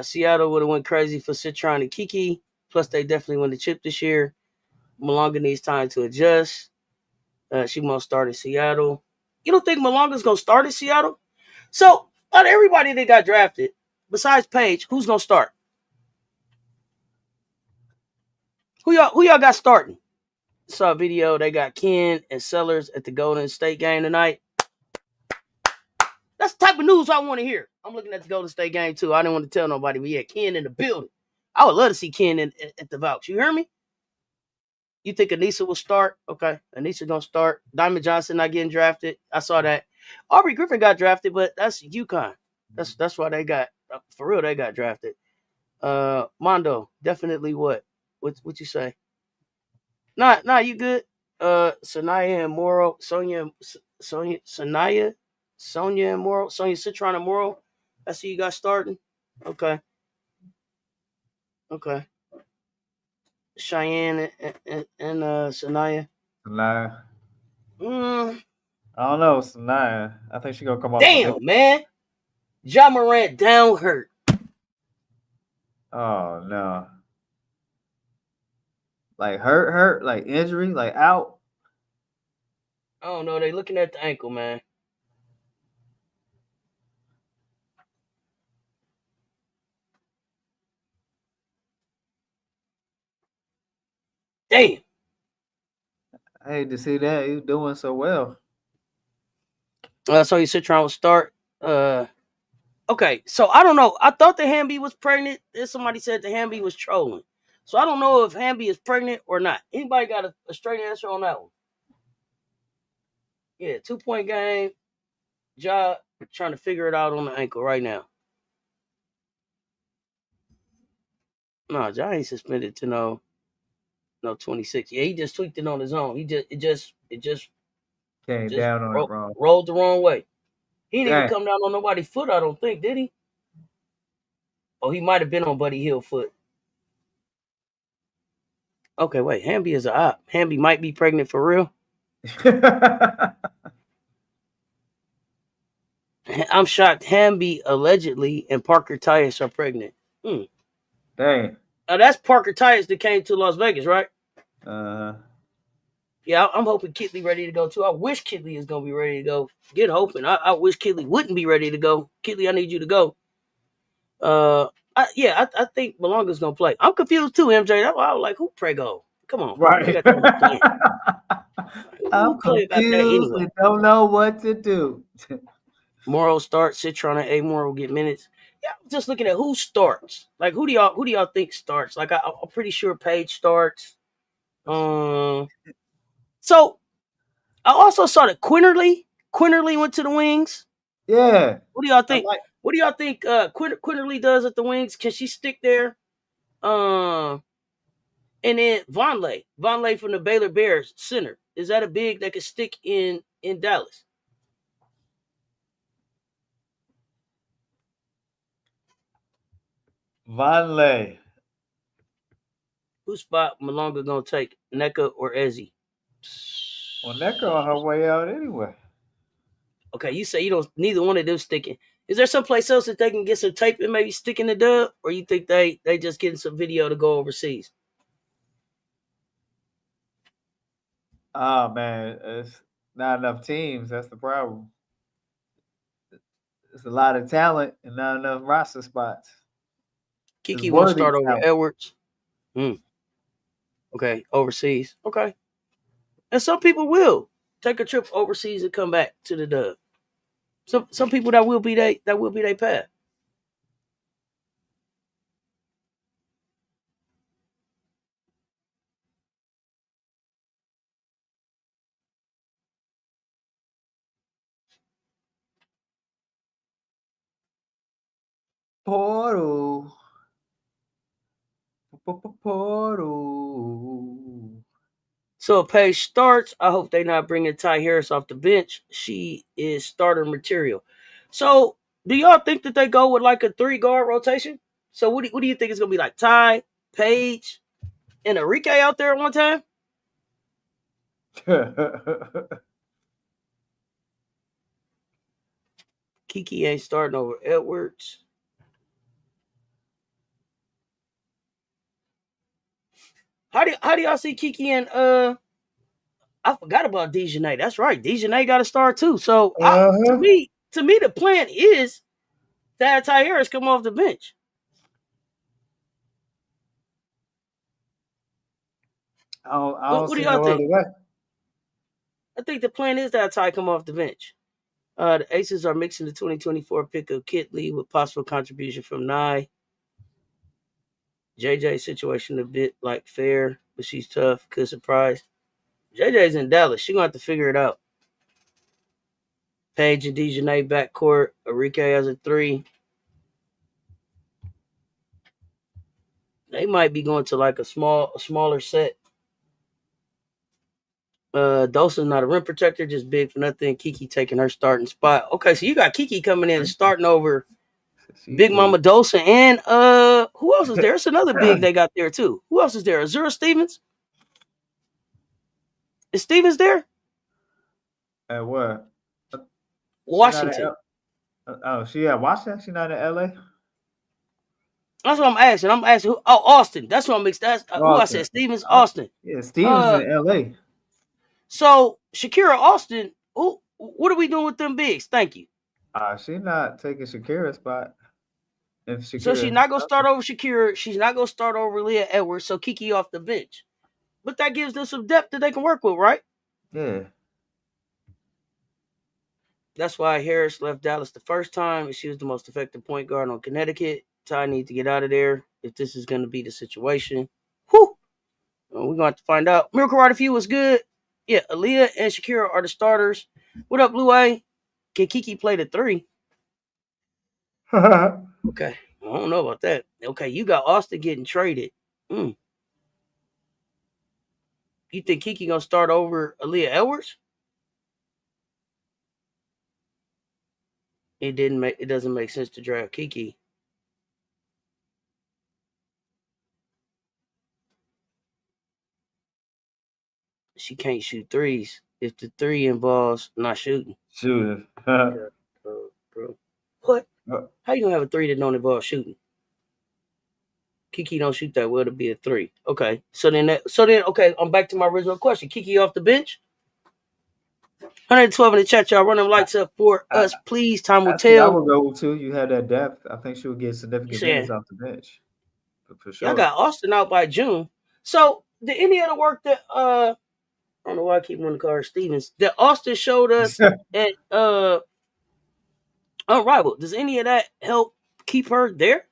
Seattle would have went crazy for Citron and Kiki. Plus, they definitely won the chip this year. Malonga needs time to adjust. She won't start in Seattle. You don't think Malonga's gonna start in Seattle? So, out of everybody that got drafted, besides Paige, who's gonna start? Who y'all got starting? Saw a video. They got Ken and Sellers at the Golden State game tonight. That's the type of news I want to hear. I'm looking at the Golden State game too. I didn't want to tell nobody, but yeah, Ken in the building. I would love to see Ken at the Vouch. You hear me? You think Anissa will start? Okay, Anissa gonna start. Diamond Johnson not getting drafted. I saw that. Aubrey Griffin got drafted, but that's UConn. That's why they got for real. They got drafted. Mondo definitely what? What you say? Nah, you good? Sanaya and Moro, Sonia and Moro, Sonia Citron and Moro. I see you guys starting. Okay, okay. Cheyenne and Sanaya. Nah. Mm, I don't know. Nah. I think she gonna come off the bench. damn, man. Ja Morant down hurt. Oh no. Like hurt, like injury, like out. I don't know. They looking at the ankle, man. Damn. I hate to see that. He's doing so well. So you Citron will start. Okay, so I don't know. I thought the Hamby was pregnant. Then somebody said the Hamby was trolling. So I don't know if Hamby is pregnant or not. Anybody got a straight answer on that one? Yeah, 2-point game. Ja trying to figure it out on the ankle right now. No, Ja ain't suspended to no 26. Yeah, he just tweaked it on his own. It just Came down on it wrong. rolled the wrong way. He didn't even Dang. come down on nobody's foot, I don't think, did he? Oh, he might have been on Buddy Hill foot. Okay, wait. Hamby is a op. Hamby might be pregnant for real. I'm shocked. Hamby allegedly and Parker Tyus are pregnant. Dang. Now that's Parker Tyus that came to Las Vegas, right? Uh, Yeah, I'm hoping Kitley ready to go too. I wish Kitley is gonna be ready to go. Get hoping. I wish Kitley wouldn't be ready to go. Kitley, I need you to go. I think Malonga's gonna play. I'm confused too, MJ. That's why I was like, who Prego? Come on, you ain't right. got that much playing. Who I'm play about that confused anyway? and don't know what to do. Morrow starts. Citron and A Morrow will get minutes. Yeah, I'm just looking at who starts. Like who do y'all think starts? Like I'm pretty sure Paige starts. So I also saw that Quinterly went to the Wings. Yeah. What do y'all I think? like What do y'all think Quinterly does at the Wings? Can she stick there? And then Vonleh from the Baylor Bears center. Is that a big that could stick in Dallas? Vonleh. Whose spot Malonga gonna take? NECA or Ezzy? Well, Necker on her way out anyway. Okay, you say you don't neither one of them sticking. Is there someplace else that they can get some tape and maybe stick in the dub? Or you think they just getting some video to go overseas? Oh man, it's not enough teams. That's the problem. It's a lot of talent and not enough roster spots. It's Kiki won't worthy start over talent. Edwards. Okay, overseas. Okay. And some people will take a trip overseas and come back to the dub. Some people that will be their path. Portal. Portal. So if Paige starts, I hope they not bringing Ty Harris off the bench. She is starter material. So do y'all think that they go with like a 3-guard rotation? So what do you think it's gonna be like? Ty, Paige, and Enrique out there at one time? Kiki ain't starting over Edwards. How do y'all see Kiki and I forgot about Dejanay. That's right. Dejanay got to start too. So uh-huh. to me, the plan is that Ty Harris come off the bench. I don't What do see y'all no other think? way. I think the plan is that Ty come off the bench. The Aces are mixing the 2024 pick of Kit Lee with possible contribution from Nye. JJ's situation a bit like fair, but she's tough. Could surprise. JJ's in Dallas. She's going to have to figure it out. Paige and Dejanay backcourt. Enrique has a 3. They might be going to like a smaller set. Dawson's not a rim protector, just big for nothing. Kiki taking her starting spot. Okay, so you got Kiki coming in and starting over She Big big. Mama Dawson and who else is there? It's another big they got there too. Who else is there? Azura Stevens? Is Stevens there? At what? She not in Washington. oh, she at Washington? She not in LA? That's what I'm asking. I'm asking who? Oh, Austin. That's what I'm mixed. That's who I Austin. said. Stevens, Austin. Yeah, Stevens Uh, in LA. so Shakira Austin. Who? What are we doing with them bigs? Thank you. She not taking Shakira's spot. If So she's Shakira, not gonna start over Shakira. She's not gonna start over Leah Edwards. So Kiki off the bench. But that gives them some depth that they can work with, right? yeah. That's why Harris left Dallas the first time, and she was the most effective point guard on Connecticut. Ty needs to get out of there if this is going to be the situation. Whew. We're going to have to find out. Miracle Rider Few was good. Yeah, Aaliyah and Shakira are the starters. What up, Blue A? Can Kiki play the three? Okay. I don't know about that. Okay, you got Austin getting traded. Mm. You think Kiki going to start over Aaliyah Edwards? It doesn't make sense to draft Kiki. She can't shoot threes if the three involves not shooting. Shooting. Yeah, bro. What? How you gonna have a three that don't involve shooting? Kiki don't shoot that well to be a three. Okay, so then okay, I'm back to my original question. Kiki off the bench. 112 in the chat, y'all. Run them lights up for us, please. Time will I tell. would go too. You have that depth. I think she would get significant minutes off the bench. For sure. Y'all got Austin out by June. So did any of the work that I don't know why I keep wanting to call her Stevens, that Austin showed us at Unrivaled, does any of that help keep her there?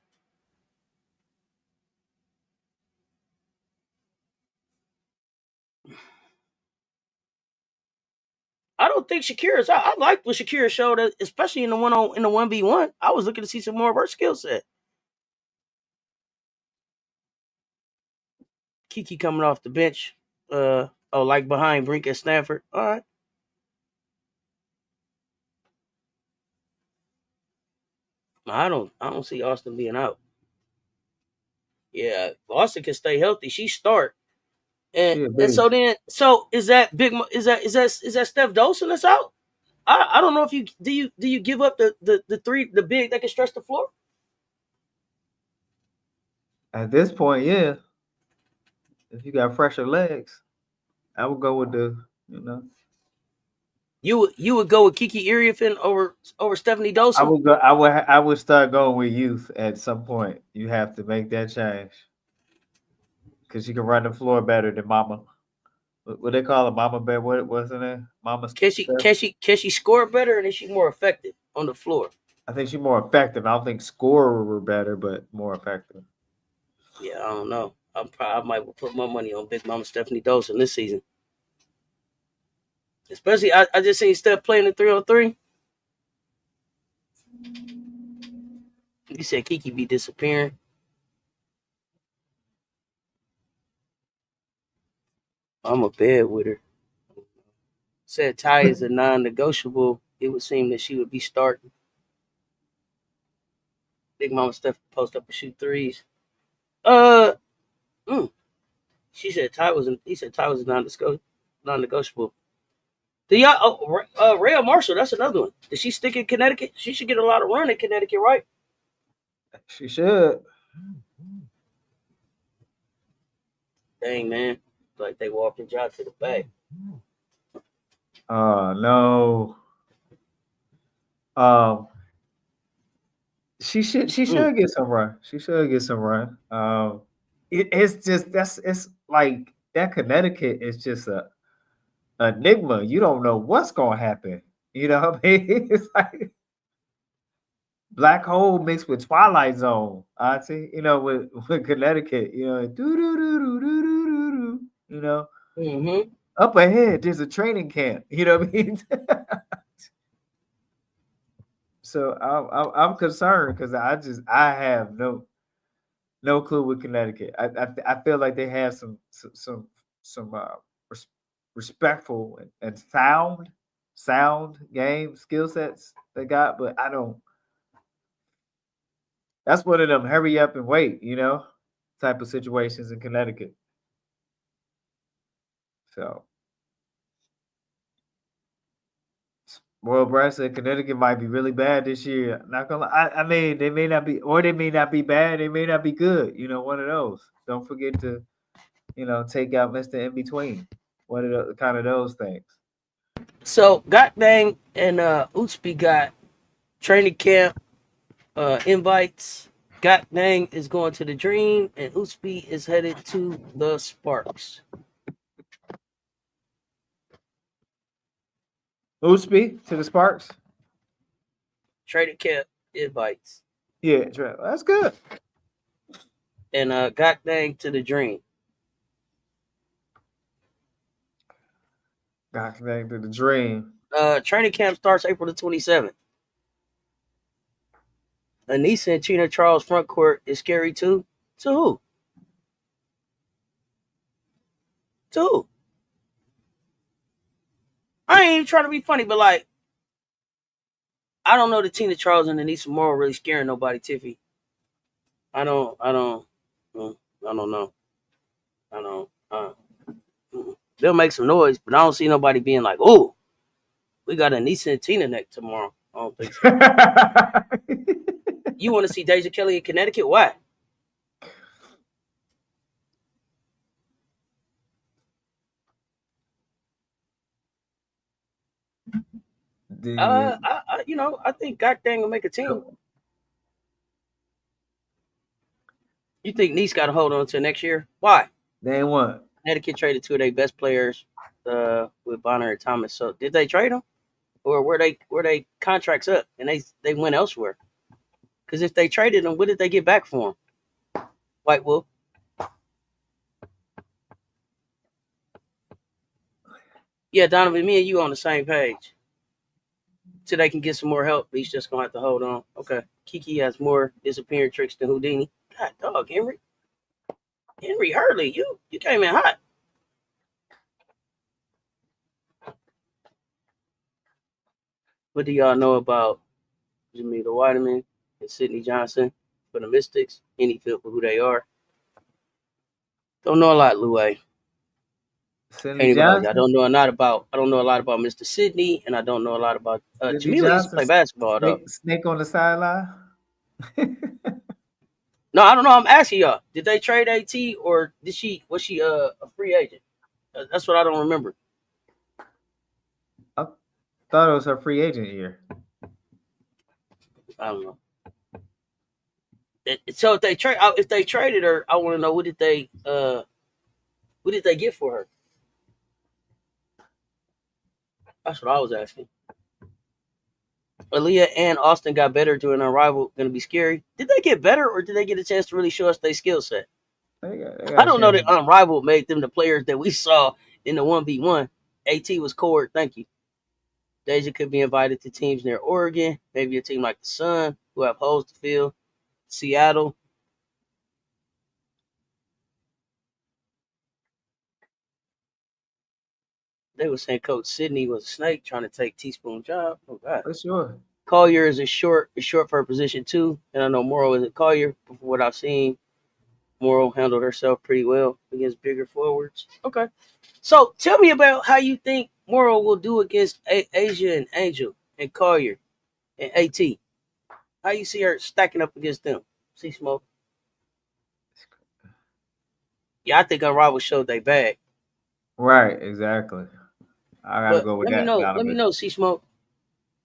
I don't think Shakira's. I liked what Shakira showed, especially in the 1v1. I was looking to see some more of her skill set. Kiki coming off the bench. Like behind Brink at Stanford. All right. I don't see Austin being out. Yeah, Austin can stay healthy. She start. And so is that big? Is that Steph Dolson that's out? I don't know if you do you give up the three, the big that can stretch the floor? At this point, yeah. If you got fresher legs, I would go with You would go with Kiki Iriafen over Stephanie Dolson? I would go. I would start going with youth at some point. You have to make that change because you can run the floor better than Mama. What they call it, Mama Bear? What wasn't it? Mama. Can she score better, and is she more effective on the floor? I think she's more effective. I don't think scorer better, but more effective. Yeah, I don't know. I might put my money on Big Mama Stephanie Dolson this season. Especially, I just seen Steph playing the 3-on-3. You said Kiki be disappearing. I'm a bed with her. Said Ty is a non-negotiable. It would seem that she would be starting. Big Mama Steph post up and shoot threes. She said Ty was. He said Ty was a non-negotiable. The Rhea Marshall, that's another one. Did she stick in Connecticut? She should get a lot of run in Connecticut, right? She should. Dang, man. Like they walking Jock to the back. No. She should get some run. She should get some run. It's just it's like that Connecticut is just a enigma. You don't know what's gonna happen. You know what I mean? It's like black hole mixed with Twilight Zone. I see. You know, with Connecticut. You know, you know. Mm-hmm. Up ahead, there's a training camp. You know what I mean? So I'm concerned because I have no clue with Connecticut. I feel like they have some respectful and sound game skill sets they got, but I don't. That's one of them hurry up and wait, type of situations in Connecticut. So, well, Brad said Connecticut might be really bad this year. Not gonna lie. I mean, they may not be, or they may not be bad. They may not be good. One of those. Don't forget to, take out Mr. In Between. One of the kind of those things. So, Dang and Utsby got training camp invites. Dang is going to the Dream, and Utsby is headed to the Sparks. Utsby to the Sparks? Traded Cap invites. Yeah, that's good. And got dang to the dream. Got connected to the dream. Training camp starts April the 27th. Anissa and Tina Charles front court is scary too. To who? To who? I ain't even trying to be funny, but like, I don't know that Tina Charles and Anissa Morrow really scaring nobody, Tiffy. Mm, I don't know. I don't. They'll make some noise, but I don't see nobody being like, "Oh, we got Anissa and Tina next tomorrow." I don't think so. You want to see Deja Kelly in Connecticut? Why? The I think God dang will make a team. You think Nice got to hold on to next year? Why? they ain't won. Connecticut traded two of their best players with Bonner and Thomas. So did they trade them, or were they contracts up and they went elsewhere? Because if they traded them, what did they get back for them? White Wolf. Yeah, Donovan, me and you on the same page. So they can get some more help. He's just gonna have to hold on. Okay. Kiki has more disappearing tricks than Houdini. God dog, Henry Hurley, you came in hot. What do y'all know about Jamila Whiteman and Sidney Johnson for the Mystics? Any feel for who they are? Don't know a lot, Louie. Cindy Can't even lie. Johnson. I don't know a lot about Mr. Sidney, and I don't know a lot about Cindy Jamila used to Johnson. play basketball though. Snake on the sideline. No, I don't know. I'm asking y'all. Did they trade AT or was she a free agent? That's what I don't remember. I thought it was her free agent year. I don't know. So if they traded her, I want to know what did they get for her? That's what I was asking. Aaliyah and Austin got better during their rival. Going to be scary. Did they get better, or did they get a chance to really show us their skill set? They I got a don't know chance. that Unrivaled made them the players that we saw in the 1v1. AT was cord. Thank you. Deja could be invited to teams near Oregon, maybe a team like the Sun, who have holes to fill. Seattle. They were saying Coach Sidney was a snake trying to take Teaspoon's job. Oh God. For sure. Collier is short for a position too, and I know Morrow isn't Collier. But from what I've seen, Morrow handled herself pretty well against bigger forwards. Okay, so tell me about how you think Morrow will do against Asia and Angel and Collier and AT. How you see her stacking up against them? See Smoke? Yeah, I think Unrivaled showed they bag. Right. Exactly. I gotta But go with let me that, know. Let me Donovan. know. See Smoke.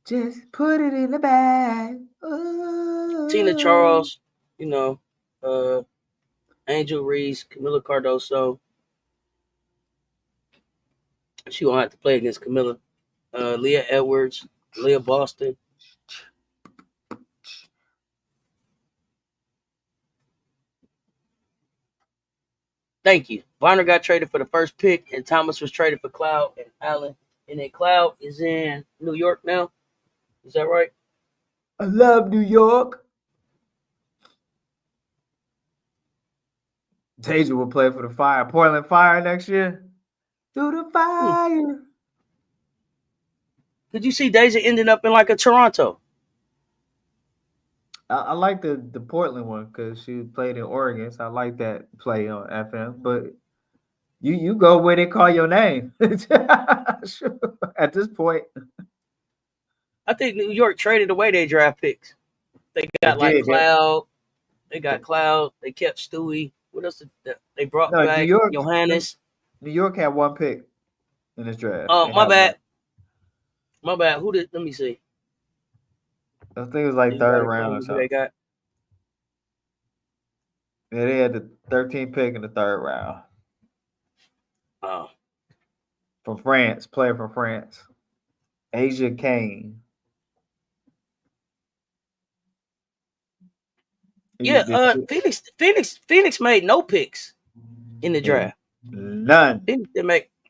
Just put it in the bag. Tina Ooh. Charles. You know, uh, Angel Reese, Camila Cardoso. She gonna have to play against Camila. Leah Edwards, Leah Boston. Thank you. Bonner got traded for the first pick, and Thomas was traded for Cloud and Allen. And then Cloud is in New York now. Is that right? I love New York. Tasia will play for the Fire. Portland Fire next year. Through the Hmm. fire. Could you see Deja ending up in like a Toronto? I like the Portland one because she played in Oregon. So I like that play on FM. But you go where they call your name. Sure. At this point, I think New York traded away their draft picks. They they got like did. Cloud. They got Cloud. They kept Stewie. What else? They brought No, New back York. Johannes. New York had one pick in this draft. Oh, They my had one. bad. My bad. Who did? Let me see. I think it was like You got third in front round of or me who they something. got? Yeah, they had the 13th pick in the third round Oh, from France. Player from France, Asia Kane. Yeah, Phoenix made no picks in the draft. None.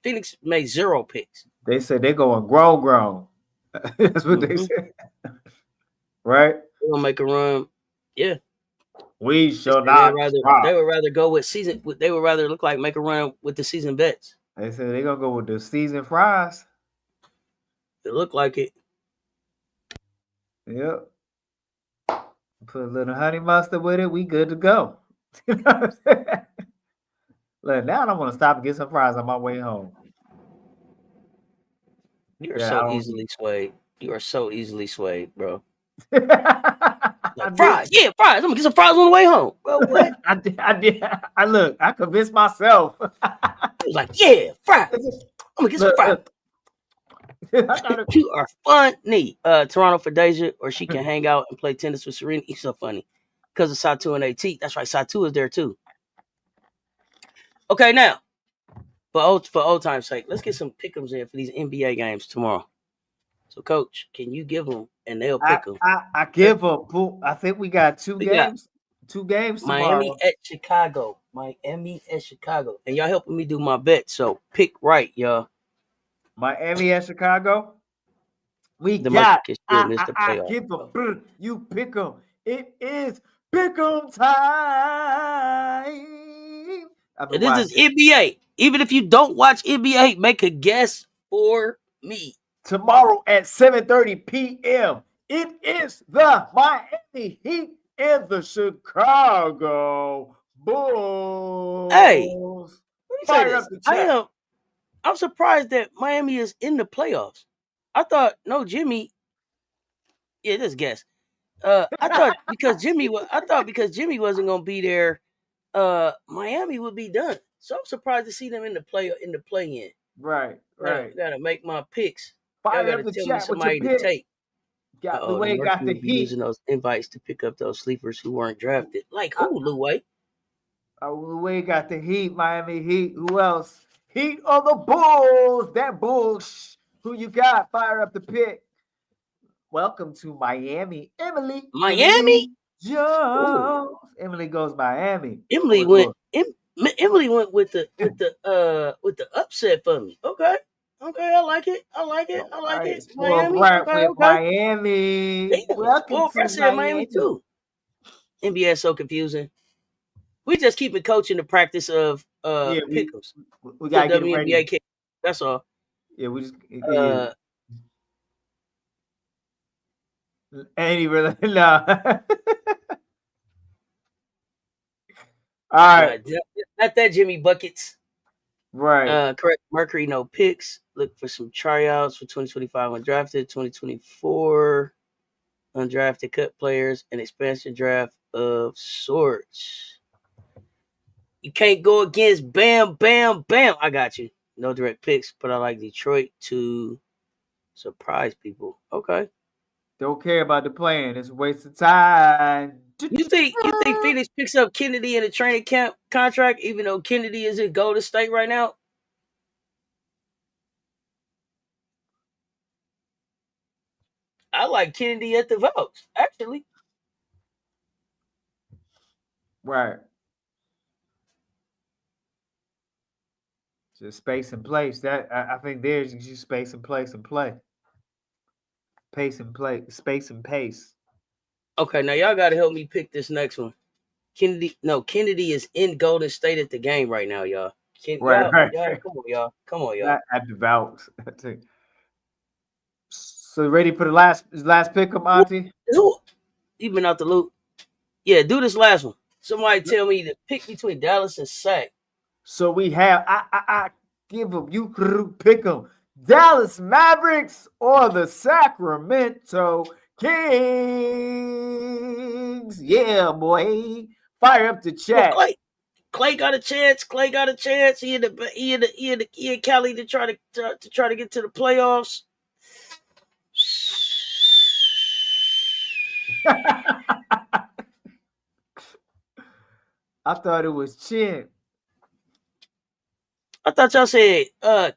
Phoenix made 0 picks. They said they going grown. That's what they Mm-hmm. said. Right? They're gonna make a run. Yeah. We They shall said not they stop. would rather go with season. They would rather look like make a run with the season vets. They said they gonna go with the season fries. It looked like it. Yep. Put a little honey mustard with it. We good to go. You know what I'm saying? Look, now I don't want to stop and get some fries on my way home. You are Yeah, I so don't easily swayed. You are so easily swayed, bro. I Like did. fries, yeah, fries. I'm gonna get some fries on the way home. Bro, what? I did. I did. I look. I convinced myself. He was like, yeah, fries. I'm gonna get some Look, fries. I thought it, You are funny. Toronto for Deja, or she can hang out and play tennis with Serena. He's so funny. Because of Satu and AT. That's right, Satu is there too. Okay, now, for old time's sake, let's get some pick'ems in for these NBA games tomorrow. So, Coach, can you give them and they'll pick them? I give up. I think we got two We got games. Two games Miami tomorrow. at Chicago. Miami at Chicago. And y'all helping me do my bet. So, pick right, y'all. Miami at Chicago. We The Mercury got. can still miss the I playoffs. give them. You pick them. It is pick 'em time. I've been This is watching NBA. Even if you don't watch NBA, make a guess for me. tomorrow at 7:30 p.m. It is the Miami Heat and the Chicago Hey, Bulls. let me say Fire up this. the chat. I'm surprised that Miami is in the playoffs. I thought no Jimmy. Yeah, just guess. I thought because Jimmy wasn't gonna be there, Miami would be done. So I'm surprised to see them in the play in. Right, right. Gotta make my picks. Y'all Fire up gotta the tell me chat with your somebody to pick. take. Got the Oh, the way, got Mercury the will be heat. using those invites to pick up those sleepers who weren't drafted. Like Uh, who, Louis? the way, got the heat. Miami Heat. Who else? Heat of the Bulls. That Bulls. Who you got? Fire up the pick. Welcome to Miami, Emily. Miami? Emily Ooh. Jones. Emily goes Miami. Emily went. Emily went with the upset for me. Okay, I like it. I like it. All I like right, it. spoiled Miami. brat Okay, with okay. Miami. Damn, Welcome spoiled. I to said Miami Miami. too. NBA is so confusing. We just keep it coaching the practice of Yeah, pick'ems we till gotta get WNBA ready. kick. That's all. Yeah, we just yeah. Uh, Ain't he really no. All right, not that Jimmy buckets. right. Correct. Mercury no picks. Look for some tryouts for 2025 undrafted, 2024 undrafted cut players, and expansion draft of sorts. You can't go against Bam, Bam, Bam. I got you. No direct picks, but I like Detroit to surprise people. Okay. Don't care about the plan. It's a waste of time. You think Phoenix picks up Kennedy in a training camp contract, even though Kennedy is in Golden State right now? I like Kennedy at the Votes, actually. Right. Just space and place. That I think there's just space and place and play. Pace and play. Space and pace. Okay, now y'all gotta help me pick this next one. Kennedy is in Golden State at the game right now, y'all. Right, right. Come on, y'all. Not at the Vouts. So ready for the last pick up, Auntie? Who? You been out the loop? Yeah, do this last one. Somebody tell me to pick between Dallas and Sac. So we have I give them you pick them Dallas Mavericks or the Sacramento Kings. Yeah, boy. Fire up the Well, chat. Clay got a chance. He in Cali to try to get to the playoffs. I thought it was Chin. I thought y'all said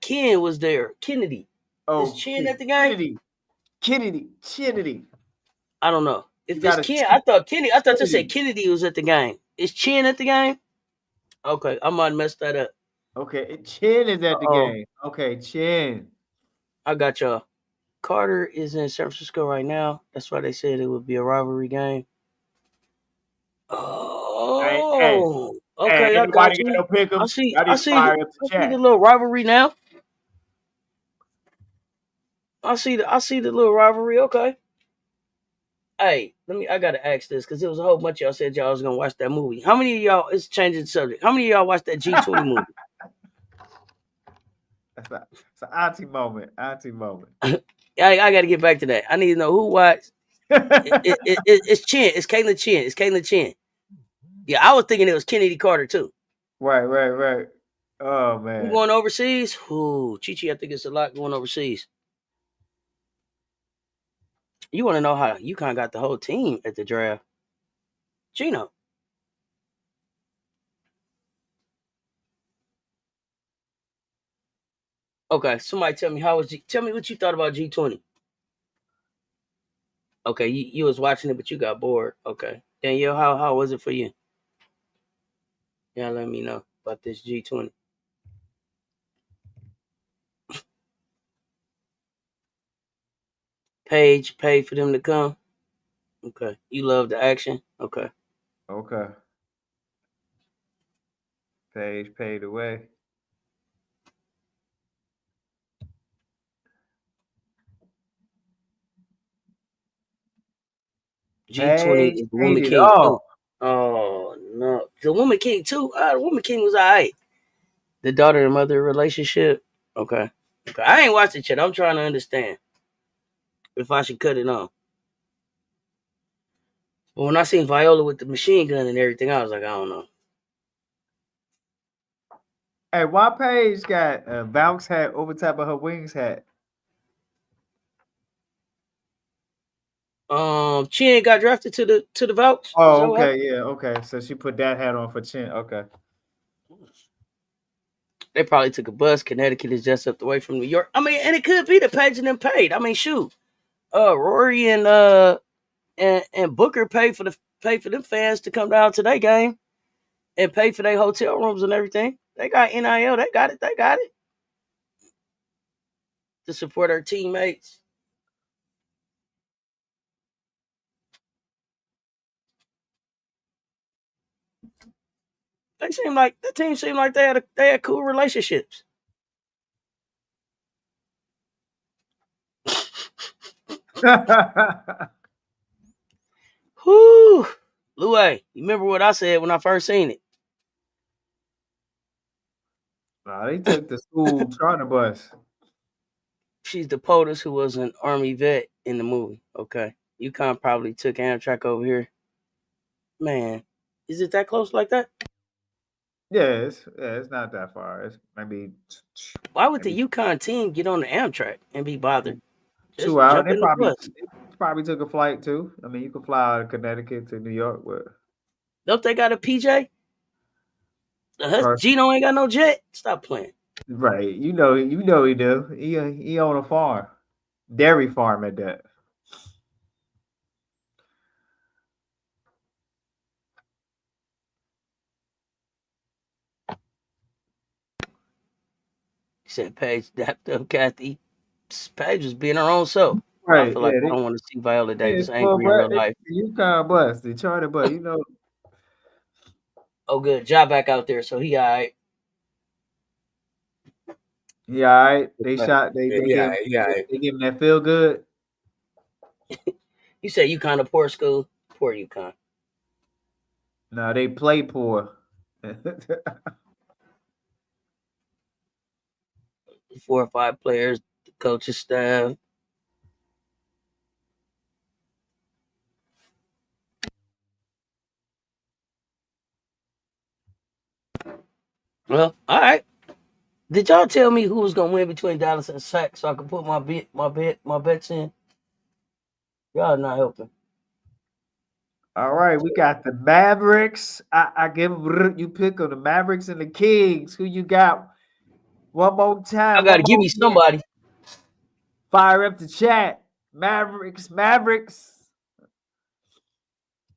Ken was there. Kennedy. Is Oh, Chin at the game? Kennedy. I don't know. You If it's got to Ken, I thought they said Kennedy. Kennedy was at the game. Is Chin at the game? Okay, I might have messed that up. Okay, Chin is at the Oh, game. Okay, Chin. I got y'all. Carter is in San Francisco right now. That's why they said it would be a rivalry game. Hey, Oh, hey, okay, ain't I got nobody got you. no I pick'ems. see, I I need to see, fire up the I see the chat. little rivalry now. I see the little rivalry. Okay. Hey, I gotta ask this because there was a whole bunch of y'all said y'all was gonna watch that movie. How many of y'all? It's changing the subject. How many of y'all watched that G20 movie? It's an auntie moment. Auntie moment. I got to get back to that. I need to know who watched. It's Chin. It's Caitlyn Chin. It's Caitlyn Chin. Yeah, I was thinking it was Kennedy Carter too. Right. Oh Who man. going overseas? Ooh, Chi. I think it's a lot going overseas. You want to know how you kind of got the whole team at the draft? Gino. Okay, somebody tell me how was G. Tell me what you thought about G20. Okay, you was watching it, but you got bored. Okay, Danielle, how was it for you? Yeah, let me know about this G20. Page paid for them to come. Okay, you love the action. Okay, Okay. Page paid away. G20 Page is the paid Woman it King too. all. Oh no, the Woman King too. The Woman King was alright. The daughter and mother relationship. Okay. Okay. I ain't watched it yet. I'm trying to understand if I should cut it on. But when I seen Viola with the machine gun and everything, I was like, I don't know. Hey, why Paige got a bounce hat over top of her wings hat? Chin got drafted to the Valks. Is that Oh, what okay, happened? yeah, okay. So she put that hat on for Chin. Okay. They probably took a bus. Connecticut is just up the way from New York. I mean, and it could be the Page and them paid. I mean, shoot. Rory and Booker paid for them fans to come down to their game and pay for their hotel rooms and everything. They got NIL. They got it. They got it to support our teammates. They seem like the team seemed like they had cool relationships. Whoo, Louis, you remember what I said when I first seen it? Nah, they took the school charter bus. She's the POTUS who was an Army vet in the movie. Okay, UConn probably took Amtrak over here. Man, is it that close like that? It's not that far. It's Why would maybe the UConn team get on the Amtrak and be bothered? 2 Just hours. jump in the bus. They probably took a flight too. I mean, you could fly out of Connecticut to New York with Don't they got a PJ? first. Gino ain't got no jet. Stop playing. Right. He do. He own a farm. Dairy farm at that. He said Paige dapped up Kathy. Paige was being her own self. I Right. feel like Yeah. I don't want to see Viola It's Davis well, angry in bro. real life. The UConn bus, the charter bus. Oh, good. Job back out there, so he all right. He all right. They Okay. shot. Yeah, he all right. He all right. They give him that feel good. You say you kind of poor school? Poor UConn. No, they play poor. 4 or 5 players, the coaching staff. Well, all right. Did y'all tell me who was gonna win between Dallas and Sac so I could put my bets in? Y'all not helping. All right, we got the Mavericks. I give you pick on the Mavericks and the Kings. Who you got? One more I time, one gotta give more me hit. somebody. Fire up the chat. Mavericks.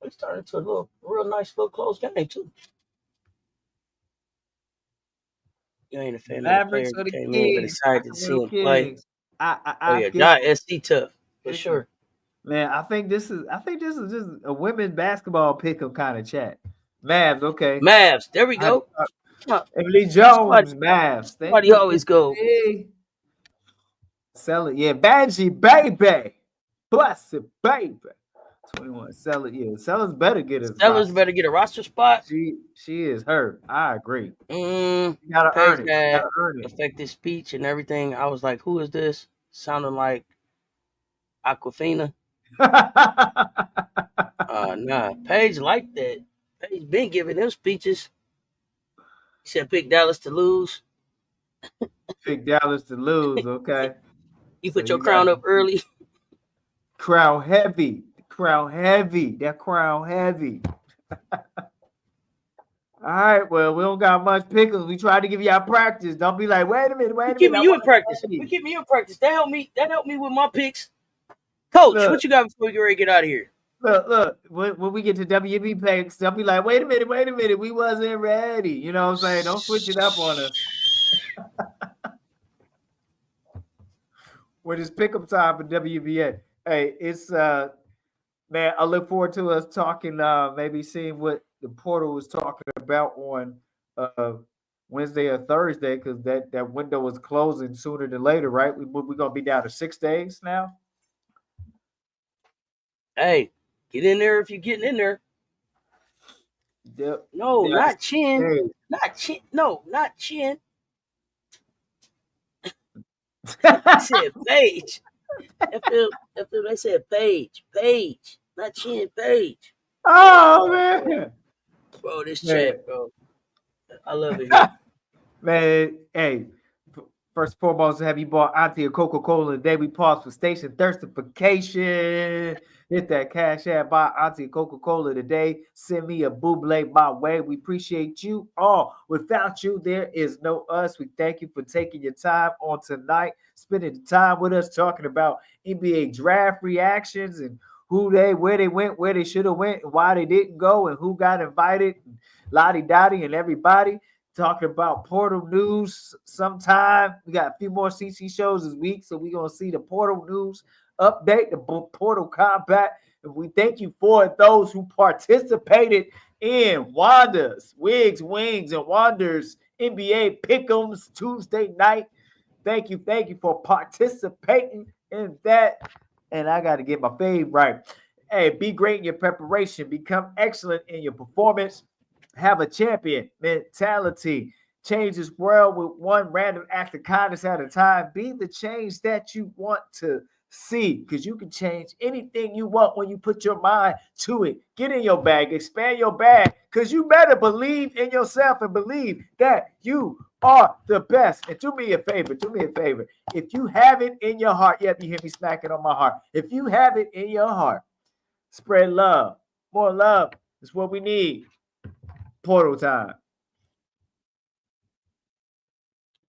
It's turned into a real nice little close game too. You ain't a fan of the player Mavericks that or the came in, but Kings? excited to see Sacramento him play. Kings. Oh I yeah, guess John SC tough for listen, sure. man. I think this is just a women's basketball pick'em kind of chat. Mavs, okay. Mavs, there we I had to go. start. Huh, Emily Somebody, Jones, Mavs. Thank somebody you, always go. NBA. Sell it, yeah. Badgie, baby. Bless it, baby. 21. Sell it, yeah. Sellers better get his Sellers roster. better get a roster spot. She is hurt. I agree. Mm, You gotta Paige earn it. You had gotta earn it. effective speech and everything. I was like, who is this? Sounding like Aquafina. Nah, Paige liked that. Paige been giving them speeches. He said, pick Dallas to lose. Pick Dallas to lose, okay? You So put your you got crown up early. crown heavy. Crown heavy. That crown heavy. All right, well, we don't got much pickles. We try to give y'all practice. Don't be like, wait a minute, We wait a minute. keeping I you in want practice. to We play. keeping you in practice. That helped me. That helped me with my picks. Coach, Look, what you got before we get ready to get out of here? look. When we get to WNBA picks, they'll be like, wait a minute. We wasn't ready. You know what I'm saying? Don't switch it up on us. When it's pickup time for WNBA. Hey, it's man, I look forward to us talking, maybe seeing what the portal was talking about on uh, Wednesday or Thursday, because that window is closing sooner than later, right? We're gonna be down to 6 days now. Hey, get in there if you're getting in there. Yep. No, Down to not six Chin. days. Not Chin. No, not Chin. He said Paige. They said Paige. Paige. Not Chin, Paige. Oh man, Bro, this man, chat, bro. I love it here. man. Hey, first and foremost, have you bought Auntie a Coca-Cola today? We pause for station thirstification. Hit that cash app, buy Auntie a Coca-Cola today. Send me a buble my way. We appreciate you all. Without you, there is no us. We thank you for taking your time on tonight, spending the time with us, talking about NBA draft reactions and where they went, where they should have went, and why they didn't go, and who got invited, and Lottie Dottie and everybody talking about portal news sometime. We got a few more CC shows this week, so we're going to see the portal news update, the portal combat. And we thank you for those who participated in Wanda's Wigs, Wings, and Wonders NBA Pick'ems Tuesday night. Thank you for participating in that. And I got to get my fave right. Hey, be great in your preparation. Become excellent in your performance. Have a champion mentality. Change this world with one random act of kindness at a time. Be the change that you want to see, because you can change anything you want when you put your mind to it. Get in your bag, expand your bag, because you better believe in yourself and believe that you are the best. And do me a favor. If you have it in your heart, yep, you hear me smacking on my heart. If you have it in your heart, spread love. More love is what we need. Portal time.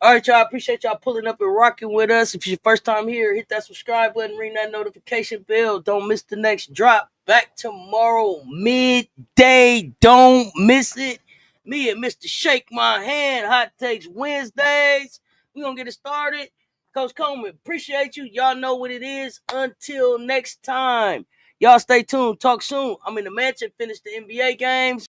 All right, y'all. Appreciate y'all pulling up and rocking with us. If it's your first time here, hit that subscribe button, ring that notification bell. Don't miss the next drop. Back tomorrow, midday. Don't miss it. Me and Mr. Shake My Hand, Hot Takes Wednesdays. We're going to get it started. Coach Coleman, appreciate you. Y'all know what it is. Until next time. Y'all stay tuned. Talk soon. I'm in the mansion. Finish the NBA games.